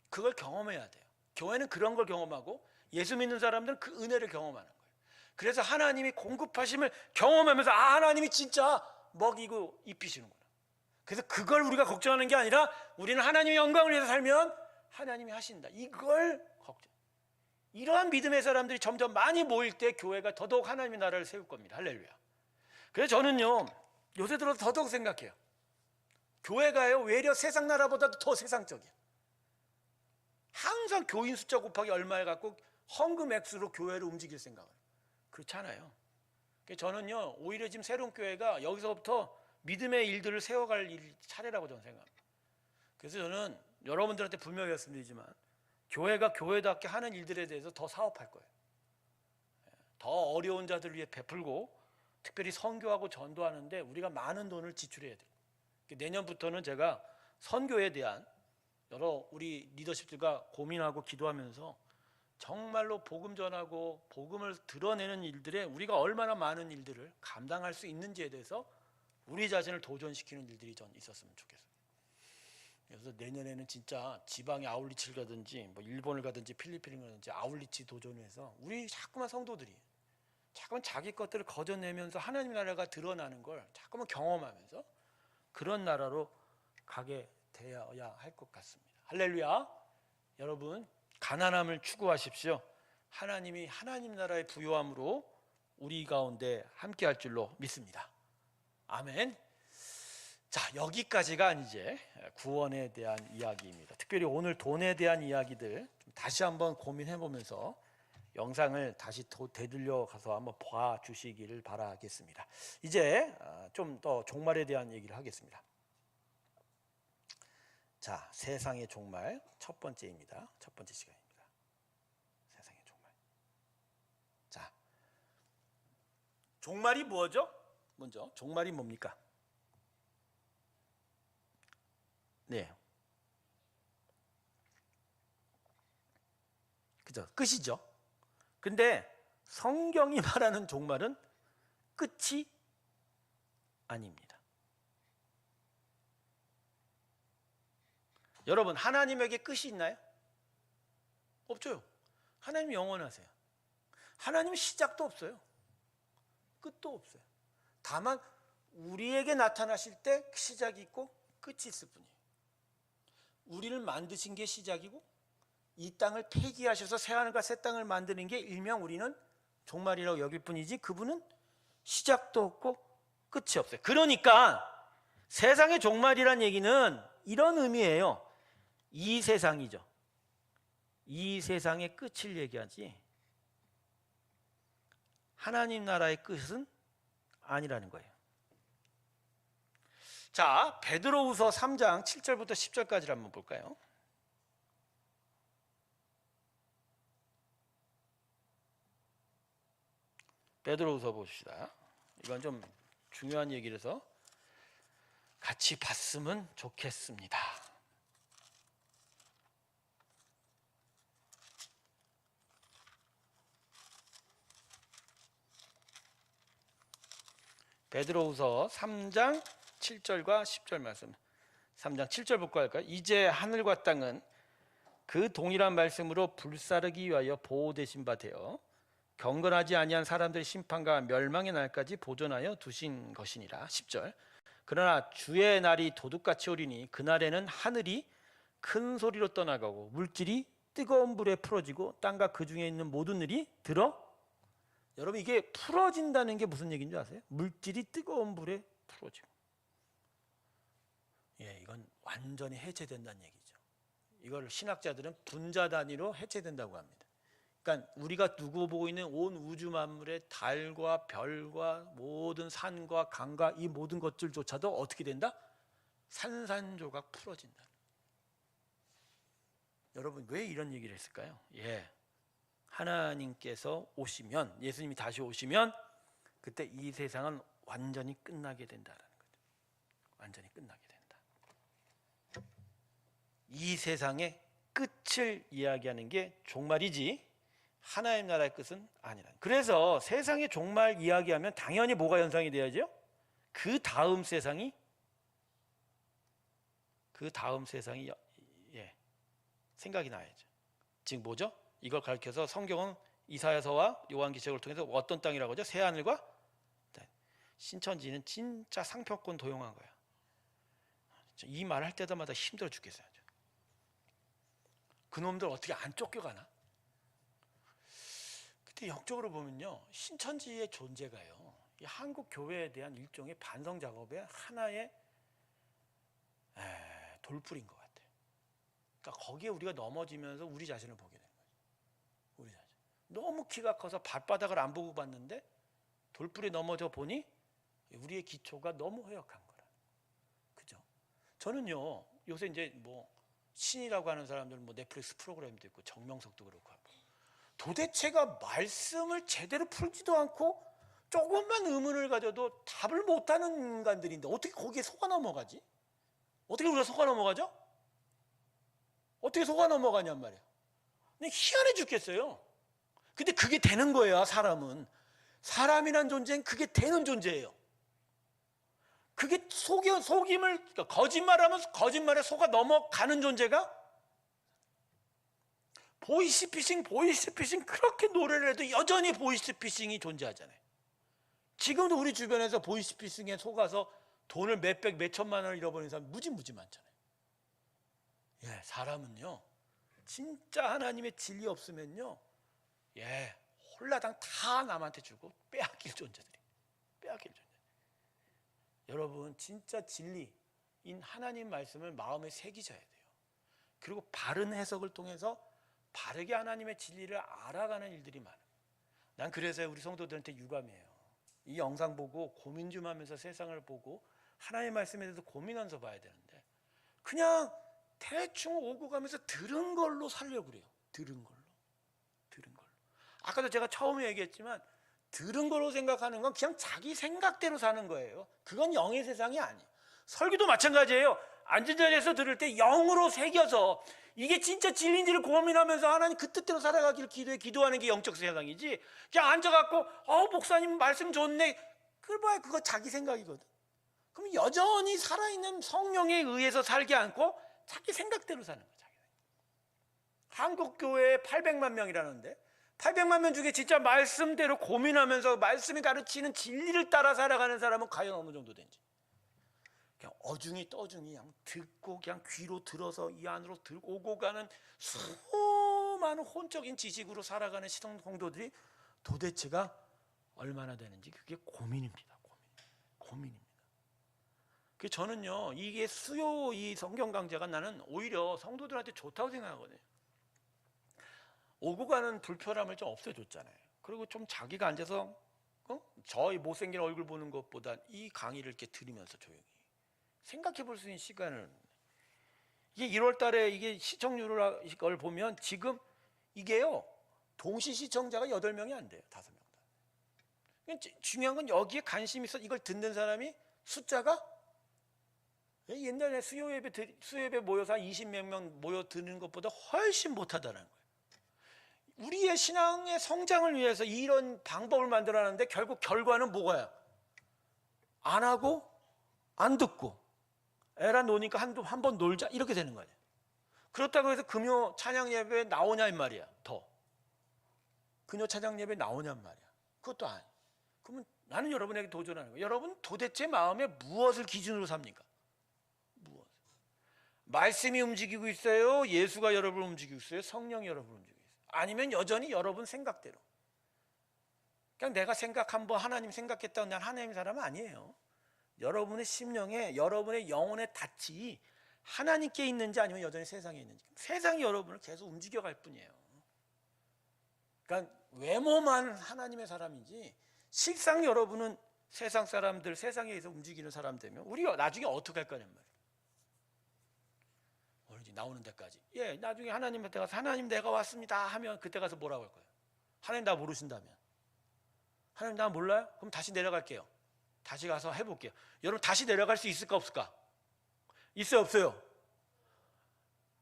[SPEAKER 1] 그걸 경험해야 돼요. 교회는 그런 걸 경험하고 예수 믿는 사람들은 그 은혜를 경험하는 거예요. 그래서 하나님이 공급하심을 경험하면서 하나님이 진짜 먹이고 입히시는구나. 그래서 그걸 우리가 걱정하는 게 아니라 우리는 하나님의 영광을 위해서 살면 하나님이 하신다. 이걸 걱정. 이러한 믿음의 사람들이 점점 많이 모일 때 교회가 더더욱 하나님의 나라를 세울 겁니다. 할렐루야. 그래서 저는요, 요새 들어서 더더욱 생각해요. 교회가요, 외려 세상 나라보다도 더 세상적이야. 항상 교인 숫자 곱하기 얼마에 갖고 헌금 액수로 교회를 움직일 생각을. 그렇잖아요. 저는요, 오히려 지금 새로운 교회가 여기서부터 믿음의 일들을 세워갈 차례라고 저는 생각합니다. 그래서 저는 여러분들한테 분명히 말씀드리지만 교회가 교회답게 하는 일들에 대해서 더 사업할 거예요. 더 어려운 자들을 위해 베풀고 특별히 선교하고 전도하는데 우리가 많은 돈을 지출해야 돼요. 내년부터는 제가 선교에 대한 여러 우리 리더십들과 고민하고 기도하면서 정말로 복음 전하고 복음을 드러내는 일들에 우리가 얼마나 많은 일들을 감당할 수 있는지에 대해서 우리 자신을 도전시키는 일들이 전 있었으면 좋겠어요. 그래서 내년에는 진짜 지방에 아울리치를 가든지 뭐 일본을 가든지 필리핀을 가든지 아울리치 도전을 해서 우리 자꾸만 성도들이 자꾸만 자기 것들을 거저내면서 하나님 나라가 드러나는 걸 자꾸만 경험하면서 그런 나라로 가게 되어야 할 것 같습니다. 할렐루야. 여러분, 가난함을 추구하십시오. 하나님이 하나님 나라의 부요함으로 우리 가운데 함께 할 줄로 믿습니다. 아멘. 자, 여기까지가 이제 구원에 대한 이야기입니다. 특별히 오늘 돈에 대한 이야기들 다시 한번 고민해 보면서 영상을 다시 되돌려 가서 한번 봐 주시기를 바라겠습니다. 이제 좀 더 종말에 대한 얘기를 하겠습니다. 자, 세상의 종말 첫 번째입니다. 첫 번째 시간입니다. 세상의 종말. 자, 종말이 뭐죠? 먼저 종말이 뭡니까? 네, 그죠? 끝이죠. 근데 성경이 말하는 종말은 끝이 아닙니다. 여러분, 하나님에게 끝이 있나요? 없죠. 하나님이 영원하세요. 하나님은 시작도 없어요. 끝도 없어요. 다만 우리에게 나타나실 때 시작이 있고 끝이 있을 뿐이에요. 우리를 만드신 게 시작이고 이 땅을 폐기하셔서 새하늘과 새 땅을 만드는 게 일명 우리는 종말이라고 여길 뿐이지 그분은 시작도 없고 끝이 없어요. 그러니까 세상의 종말이란 얘기는 이런 의미예요. 이 세상이죠. 이 세상의 끝을 얘기하지 하나님 나라의 끝은 아니라는 거예요. 자, 베드로후서 3장 7절부터 10절까지를 한번 볼까요? 베드로후서 봅시다. 이건 좀 중요한 얘기라서 같이 봤으면 좋겠습니다. 베드로후서 3장 7절과 10절 말씀. 3장 7절 볼까 할까요? 이제 하늘과 땅은 그 동일한 말씀으로 불사르기 위하여 보호되신 바 되어 경건하지 아니한 사람들의 심판과 멸망의 날까지 보존하여 두신 것이니라. 10절. 그러나 주의 날이 도둑같이 오리니 그날에는 하늘이 큰 소리로 떠나가고 물질이 뜨거운 불에 풀어지고 땅과 그 중에 있는 모든 일이 들어. 여러분 이게 풀어진다는 게 무슨 얘기인 줄 아세요? 물질이 뜨거운 불에 풀어지고. 예, 이건 완전히 해체된다는 얘기죠. 이걸 신학자들은 분자 단위로 해체된다고 합니다. 그러니까 우리가 두고 보고 있는 온 우주 만물의 달과 별과 모든 산과 강과 이 모든 것들조차도 어떻게 된다? 산산조각 풀어진다. 여러분 왜 이런 얘기를 했을까요? 예, 하나님께서 오시면, 예수님이 다시 오시면 그때 이 세상은 완전히 끝나게 된다는 거죠. 완전히 끝나게 된다. 이 세상의 끝을 이야기하는 게 종말이지 하나님 나라의 끝은 아니라. 그래서 세상의 종말 이야기하면 당연히 뭐가 연상이 돼야죠? 그 다음 세상이 예, 생각이 나야죠. 지금 뭐죠? 이걸 가르쳐서 성경은 이사야서와 요한계시록을 통해서 어떤 땅이라고 하죠? 새하늘과 신천지는 진짜 상표권 도용한 거야. 이 말 할 때마다 힘들어 죽겠어요. 그놈들 어떻게 안 쫓겨가나? 근데 영적으로 보면요, 신천지의 존재가요, 이 한국 교회에 대한 일종의 반성 작업의 하나의 돌풀인 것 같아요. 그러니까 거기에 우리가 넘어지면서 우리 자신을 보게 되는 거죠. 우리 자신. 너무 키가 커서 발바닥을 안 보고 봤는데 돌풀에 넘어져 보니 우리의 기초가 너무 허약한 거라. 그죠? 저는요, 요새 이제 뭐 신이라고 하는 사람들은 뭐 넷플릭스 프로그램도 있고 정명석도 그렇고 하고, 도대체가 말씀을 제대로 풀지도 않고 조금만 의문을 가져도 답을 못하는 인간들인데 어떻게 거기에 속아 넘어가지? 어떻게 우리가 속아 넘어가죠? 어떻게 속아 넘어가냔 말이에요. 그냥 희한해 죽겠어요. 근데 그게 되는 거예요. 사람은. 사람이란 존재는 그게 되는 존재예요. 그게 속임을, 그러니까 거짓말하면 거짓말에 속아 넘어가는 존재가, 보이스피싱 그렇게 노래를 해도 여전히 보이스피싱이 존재하잖아요. 지금도 우리 주변에서 보이스피싱에 속아서 돈을 몇백 몇천만 원을 잃어버린 사람 무지 많잖아요. 예, 사람은요 진짜 하나님의 진리 없으면요, 예, 홀라당 다 남한테 주고 빼앗길 존재들이. 빼앗길 존재. 여러분 진짜 진리인 하나님 말씀을 마음에 새기셔야 돼요. 그리고 바른 해석을 통해서 바르게 하나님의 진리를 알아가는 일들이 많아요. 난 그래서 우리 성도들한테 유감이에요. 이 영상 보고 고민 좀 하면서 세상을 보고 하나님의 말씀에 대해서 고민하면서 봐야 되는데 그냥 대충 오고 가면서 들은 걸로 살려고 그래요. 들은 걸로. 아까도 제가 처음에 얘기했지만 들은 걸로 생각하는 건 그냥 자기 생각대로 사는 거예요. 그건 영의 세상이 아니에요. 설교도 마찬가지예요. 앉은 자리에서 들을 때 영으로 새겨서 이게 진짜 진리인지를 고민하면서 하나님 그 뜻대로 살아가기를 기도하는 게 영적 세상이지, 그냥 앉아갖고 목사님 말씀 좋네, 그거 자기 생각이거든. 그럼 여전히 살아있는 성령에 의해서 살지 않고 자기 생각대로 사는 거야. 한국 교회에 800만 명이라는데 800만 명 중에 진짜 말씀대로 고민하면서 말씀이 가르치는 진리를 따라 살아가는 사람은 과연 어느 정도 되는지. 그냥 어중이 떠중이 그냥 듣고 그냥 귀로 들어서 이 안으로 들고 오고 가는 수많은 혼적인 지식으로 살아가는 성도들이 도대체가 얼마나 되는지 그게 고민입니다. 고민입니다. 그 저는요 이게 수요 이 성경 강좌가 나는 오히려 성도들한테 좋다고 생각하거든요. 오고 가는 불편함을 좀 없애줬잖아요. 그리고 좀 자기가 앉아서 저의 못생긴 얼굴 보는 것보다 이 강의를 이렇게 들으면서 조용히 생각해 볼 수 있는 시간을, 이게 1월 달에 이게 시청률을 보면 지금 이게요 동시 시청자가 8명이 안 돼요. 5명. 중요한 건 여기에 관심이 있어 이걸 듣는 사람이 숫자가 옛날에 수요예배 모여서 한 20몇 명 모여 듣는 것보다 훨씬 못하다는 거예요. 우리의 신앙의 성장을 위해서 이런 방법을 만들어놨는데 결국 결과는 뭐가요? 안 하고 안 듣고 에라 노니까 한 번 놀자 이렇게 되는 거예요. 그렇다고 해서 금요 찬양 예배에 나오냐 이 말이야. 더 금요 찬양 예배에 나오냔 말이야. 그것도 아니. 그러면 나는 여러분에게 도전하는 거예요. 여러분 도대체 마음에 무엇을 기준으로 삽니까? 무엇? 말씀이 움직이고 있어요? 예수가 여러분을 움직이고 있어요? 성령이 여러분을 움직이고 있어요? 아니면 여전히 여러분 생각대로 그냥 내가 생각 한번 하나님 생각했다고 난 하나님 사람은 아니에요. 여러분의 심령에 여러분의 영혼의 닻이 하나님께 있는지 아니면 여전히 세상에 있는지, 세상이 여러분을 계속 움직여갈 뿐이에요. 그러니까 외모만 하나님의 사람이지 실상 여러분은 세상 사람들, 세상에서 움직이는 사람 되면 우리 나중에 어떻게 할 거냔 말이에요. 오늘 나오는 데까지 나중에 하나님한테 가서 하나님 내가 왔습니다 하면 그때 가서 뭐라고 할 거예요? 하나님 나 모르신다면, 하나님 나 몰라요? 그럼 다시 내려갈게요. 다시 가서 해볼게요. 여러분 다시 내려갈 수 있을까 없을까? 있어요 없어요?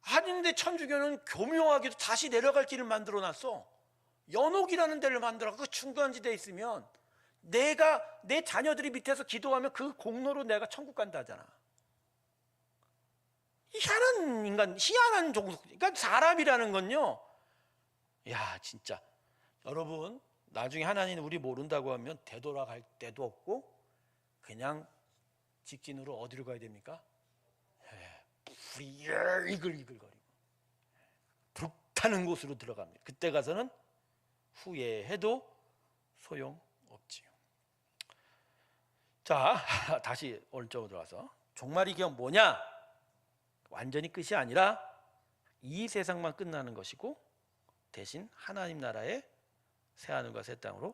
[SPEAKER 1] 하는데 천주교는 교묘하게도 다시 내려갈 길을 만들어놨어. 연옥이라는 데를 만들어 그 중간지대에 있으면 내 자녀들이 밑에서 기도하면 그 공로로 내가 천국 간다 하잖아. 희한한 인간, 희한한 종속. 그러니까 사람이라는 건요. 야 진짜 여러분 나중에 하나님 우리 모른다고 하면 되돌아갈 데도 없고 그냥 직진으로 어디로 가야 됩니까? 불이 이글이글거리고 불타는 곳으로 들어갑니다. 그때 가서는 후회해도 소용없지요. 자 다시 오른쪽으로 들어와서 종말 이게 뭐냐? 완전히 끝이 아니라 이 세상만 끝나는 것이고 대신 하나님 나라의 새하늘과 새 땅으로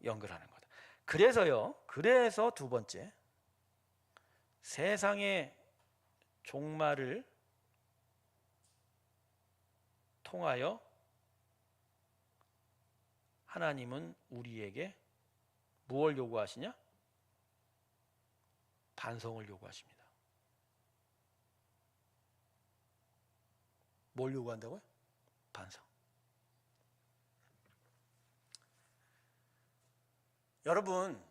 [SPEAKER 1] 연결하는 거다. 그래서 두 번째, 세상의 종말을 통하여 하나님은 우리에게 무엇을 요구하시냐? 반성을 요구하십니다. 뭘 요구한다고요? 반성. 여러분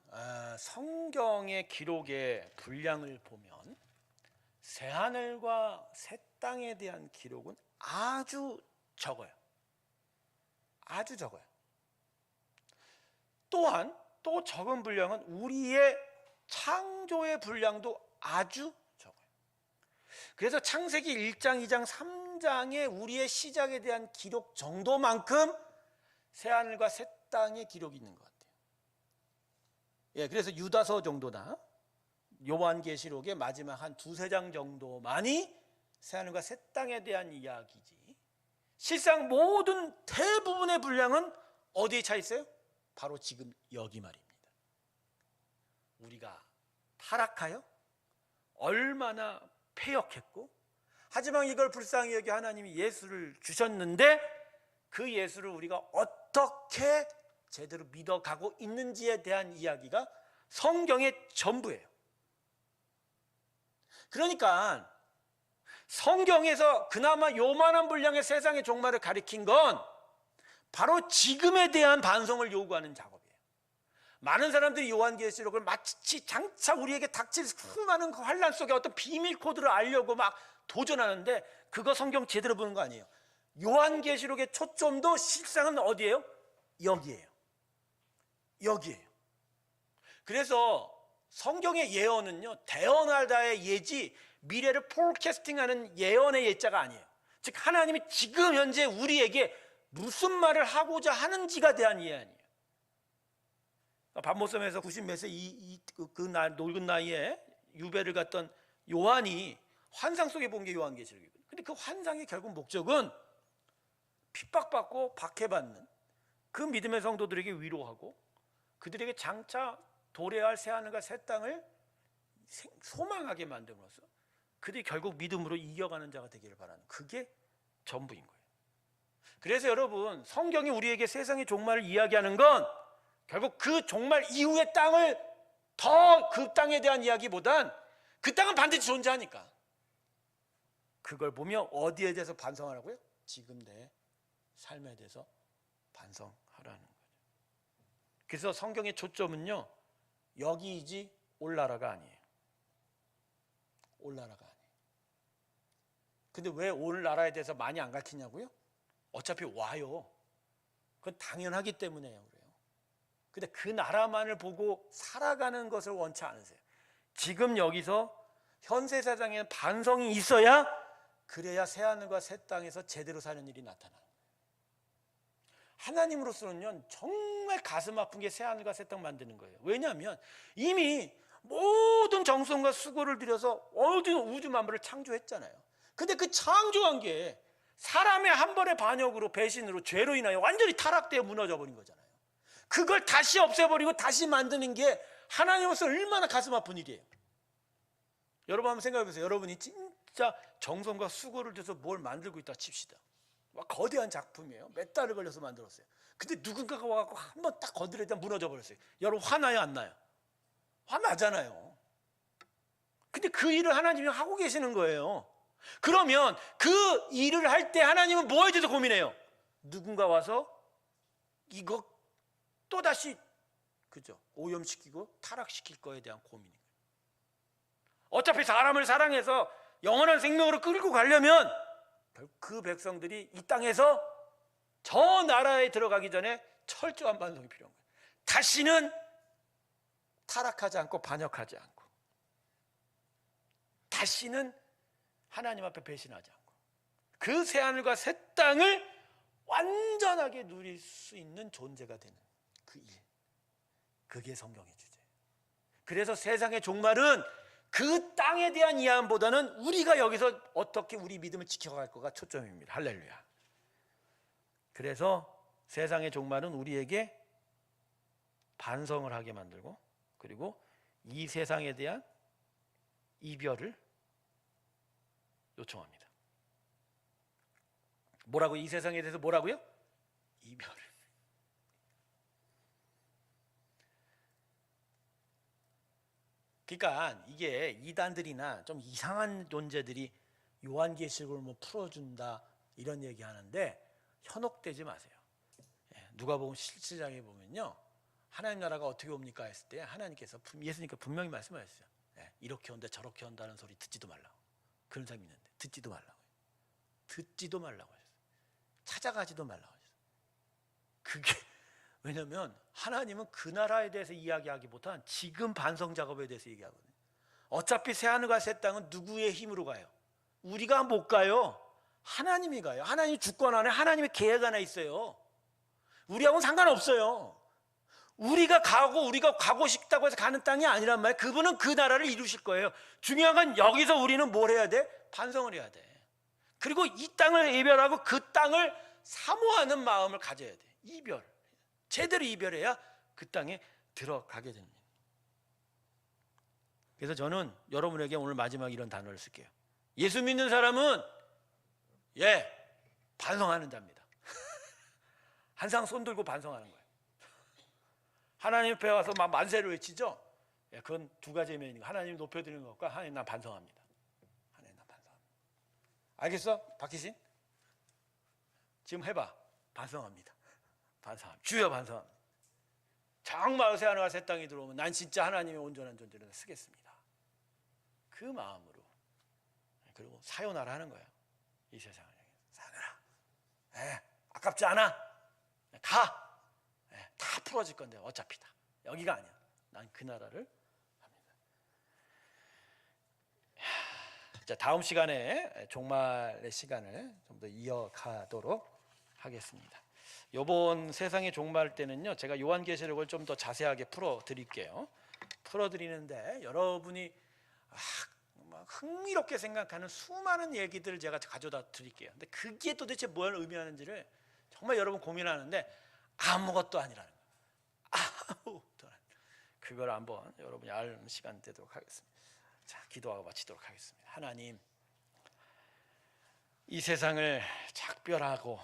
[SPEAKER 1] 성경의 기록의 분량을 보면 새하늘과 새 땅에 대한 기록은 아주 적어요. 아주 적어요. 또한 또 적은 분량은 우리의 창조의 분량도 아주 적어요. 그래서 창세기 1장, 2장, 3장의 우리의 시작에 대한 기록 정도만큼 새하늘과 새 땅의 기록이 있는 것 같아요. 그래서 유다서 정도나 요한계시록의 마지막 한 2-3장 정도만이 새하늘과 새 땅에 대한 이야기지 실상 모든 대부분의 분량은 어디에 차 있어요? 바로 지금 여기 말입니다. 우리가 타락하여 얼마나 패역했고 하지만 이걸 불쌍히 여겨 하나님이 예수를 주셨는데 그 예수를 우리가 어떻게 제대로 믿어가고 있는지에 대한 이야기가 성경의 전부예요. 그러니까 성경에서 그나마 요만한 분량의 세상의 종말을 가리킨 건 바로 지금에 대한 반성을 요구하는 작업이에요. 많은 사람들이 요한계시록을 마치 장차 우리에게 닥칠 수많은 환난 속에 어떤 비밀 코드를 알려고 막 도전하는데 그거 성경 제대로 보는 거 아니에요. 요한계시록의 초점도 실상은 어디예요? 여기예요. 그래서 성경의 예언은요, 대언하다의 예지 미래를 포캐스팅하는 예언의 예자가 아니에요. 즉 하나님이 지금 현재 우리에게 무슨 말을 하고자 하는지가 대한 예언이에요. 밤모섬에서 90몇 세 늙은 나이에 유배를 갔던 요한이 환상 속에 본 게 요한계시록이거든요. 근데 그 환상의 결국 목적은 핍박받고 박해받는 그 믿음의 성도들에게 위로하고 그들에게 장차 도래할 할 새하늘과 새 땅을 소망하게 만듦으로써 그들이 결국 믿음으로 이겨가는 자가 되기를 바라는, 그게 전부인 거예요. 그래서 여러분, 성경이 우리에게 세상의 종말을 이야기하는 건 결국 그 종말 이후의 땅을 더 그 땅에 대한 이야기보단 그 땅은 반드시 존재하니까 그걸 보며 어디에 대해서 반성하라고요? 지금 내 삶에 대해서 반성하라는 거죠. 그래서 성경의 초점은요, 여기이지 올 나라가 아니에요. 올 나라가 아니에요. 근데 왜 올 나라에 대해서 많이 안 가르치냐고요? 어차피 와요. 그건 당연하기 때문에요. 그래요. 근데 그 나라만을 보고 살아가는 것을 원치 않으세요. 지금 여기서 현세 세상에 반성이 있어야, 그래야 새하늘과 새 땅에서 제대로 사는 일이 나타나는 거예요. 하나님으로서는요, 정말 가슴 아픈 게 새하늘과 새 땅 만드는 거예요. 왜냐하면 이미 모든 정성과 수고를 들여서 모든 우주 만물을 창조했잖아요. 근데 그 창조한 게 사람의 한 번의 반역으로, 배신으로, 죄로 인하여 완전히 타락되어 무너져 버린 거잖아요. 그걸 다시 없애버리고 다시 만드는 게 하나님으로서 얼마나 가슴 아픈 일이에요. 여러분 한번 생각해 보세요. 여러분이 진짜 정성과 수고를 들여서 뭘 만들고 있다 칩시다. 막 거대한 작품이에요. 몇 달을 걸려서 만들었어요. 근데 누군가가 와갖고 한번 딱 건드렸다 무너져 버렸어요. 여러분 화나요, 안 나요? 화나잖아요. 근데 그 일을 하나님이 하고 계시는 거예요. 그러면 그 일을 할 때 하나님은 뭐에 대해서 고민해요? 누군가 와서 이거 또다시, 그죠, 오염시키고 타락시킬 거에 대한 고민이에요. 어차피 사람을 사랑해서 영원한 생명으로 끌고 가려면 그 백성들이 이 땅에서 저 나라에 들어가기 전에 철저한 반성이 필요한 거예요. 다시는 타락하지 않고 반역하지 않고, 다시는 하나님 앞에 배신하지 않고, 그 새하늘과 새 땅을 완전하게 누릴 수 있는 존재가 되는 그 일, 그게 성경의 주제예요. 그래서 세상의 종말은 그 땅에 대한 이해함보다는 우리가 여기서 어떻게 우리 믿음을 지켜갈 거가 초점입니다. 할렐루야. 그래서 세상의 종말은 우리에게 반성을 하게 만들고, 그리고 이 세상에 대한 이별을 요청합니다. 뭐라고? 이 세상에 대해서 뭐라고요? 이별을. 그러니까 이게 이단들이나 좀 이상한 존재들이 요한계시록을 뭐 풀어준다 이런 얘기하는데 현혹되지 마세요. 누가복음 17장에 보면요, 하나님 나라가 어떻게 옵니까 했을 때 하나님께서, 예수님께서 분명히 말씀하셨어요. 이렇게 온다 저렇게 온다는 소리 듣지도 말라고. 그런 사람이 있는데 듣지도 말라고. 듣지도 말라고 하셨어요. 찾아가지도 말라고 하셨어요. 그게 왜냐하면 하나님은 그 나라에 대해서 이야기하기보다는 지금 반성 작업에 대해서 얘기하거든요. 어차피 새하늘과 새 땅은 누구의 힘으로 가요? 우리가 못 가요. 하나님이 가요. 하나님 주권 안에 하나님의 계획 안에 있어요. 우리하고는 상관없어요. 우리가 가고 싶다고 해서 가는 땅이 아니란 말이에요. 그분은 그 나라를 이루실 거예요. 중요한 건 여기서 우리는 뭘 해야 돼? 반성을 해야 돼. 그리고 이 땅을 이별하고 그 땅을 사모하는 마음을 가져야 돼. 이별. 제대로 이별해야 그 땅에 들어가게 됩니다. 그래서 저는 여러분에게 오늘 마지막 이런 단어를 쓸게요. 예수 믿는 사람은 반성하는 자입니다. 항상 손 들고 반성하는 거예요. 하나님 앞에 와서 막 만세를 외치죠. 그건 두 가지 면이니까 하나님 높여드리는 것과 하나님 나 반성합니다. 하나님 나 반성합니다. 알겠어? 박희신? 지금 해봐. 반성합니다. 반성합니다. 주여 반성합니다. 정말 새하늘과 새 땅이 들어오면 난 진짜 하나님의 온전한 존재로 쓰겠습니다. 그 마음으로. 그리고 사요나라 하는 거예요. 이 세상을. 사요나라. 아깝지 않아. 다 풀어질 건데 어차피 다. 여기가 아니야. 난 그 나라를 합니다. 자, 다음 시간에 종말의 시간을 좀 더 이어가도록 하겠습니다. 요번 세상의 종말 때는요, 제가 요한계시록을 좀 더 자세하게 풀어 드릴게요. 풀어 드리는데 여러분이 막 흥미롭게 생각하는 수많은 얘기들을 제가 가져다 드릴게요. 근데 그게 도대체 뭘 의미하는지를 정말 여러분 고민하는데 아무것도 아니라는 거예요. 아무것도 아니라는 거예요. 그걸 한번 여러분이 아는 시간 되도록 하겠습니다. 자, 기도하고 마치도록 하겠습니다. 하나님, 이 세상을 작별하고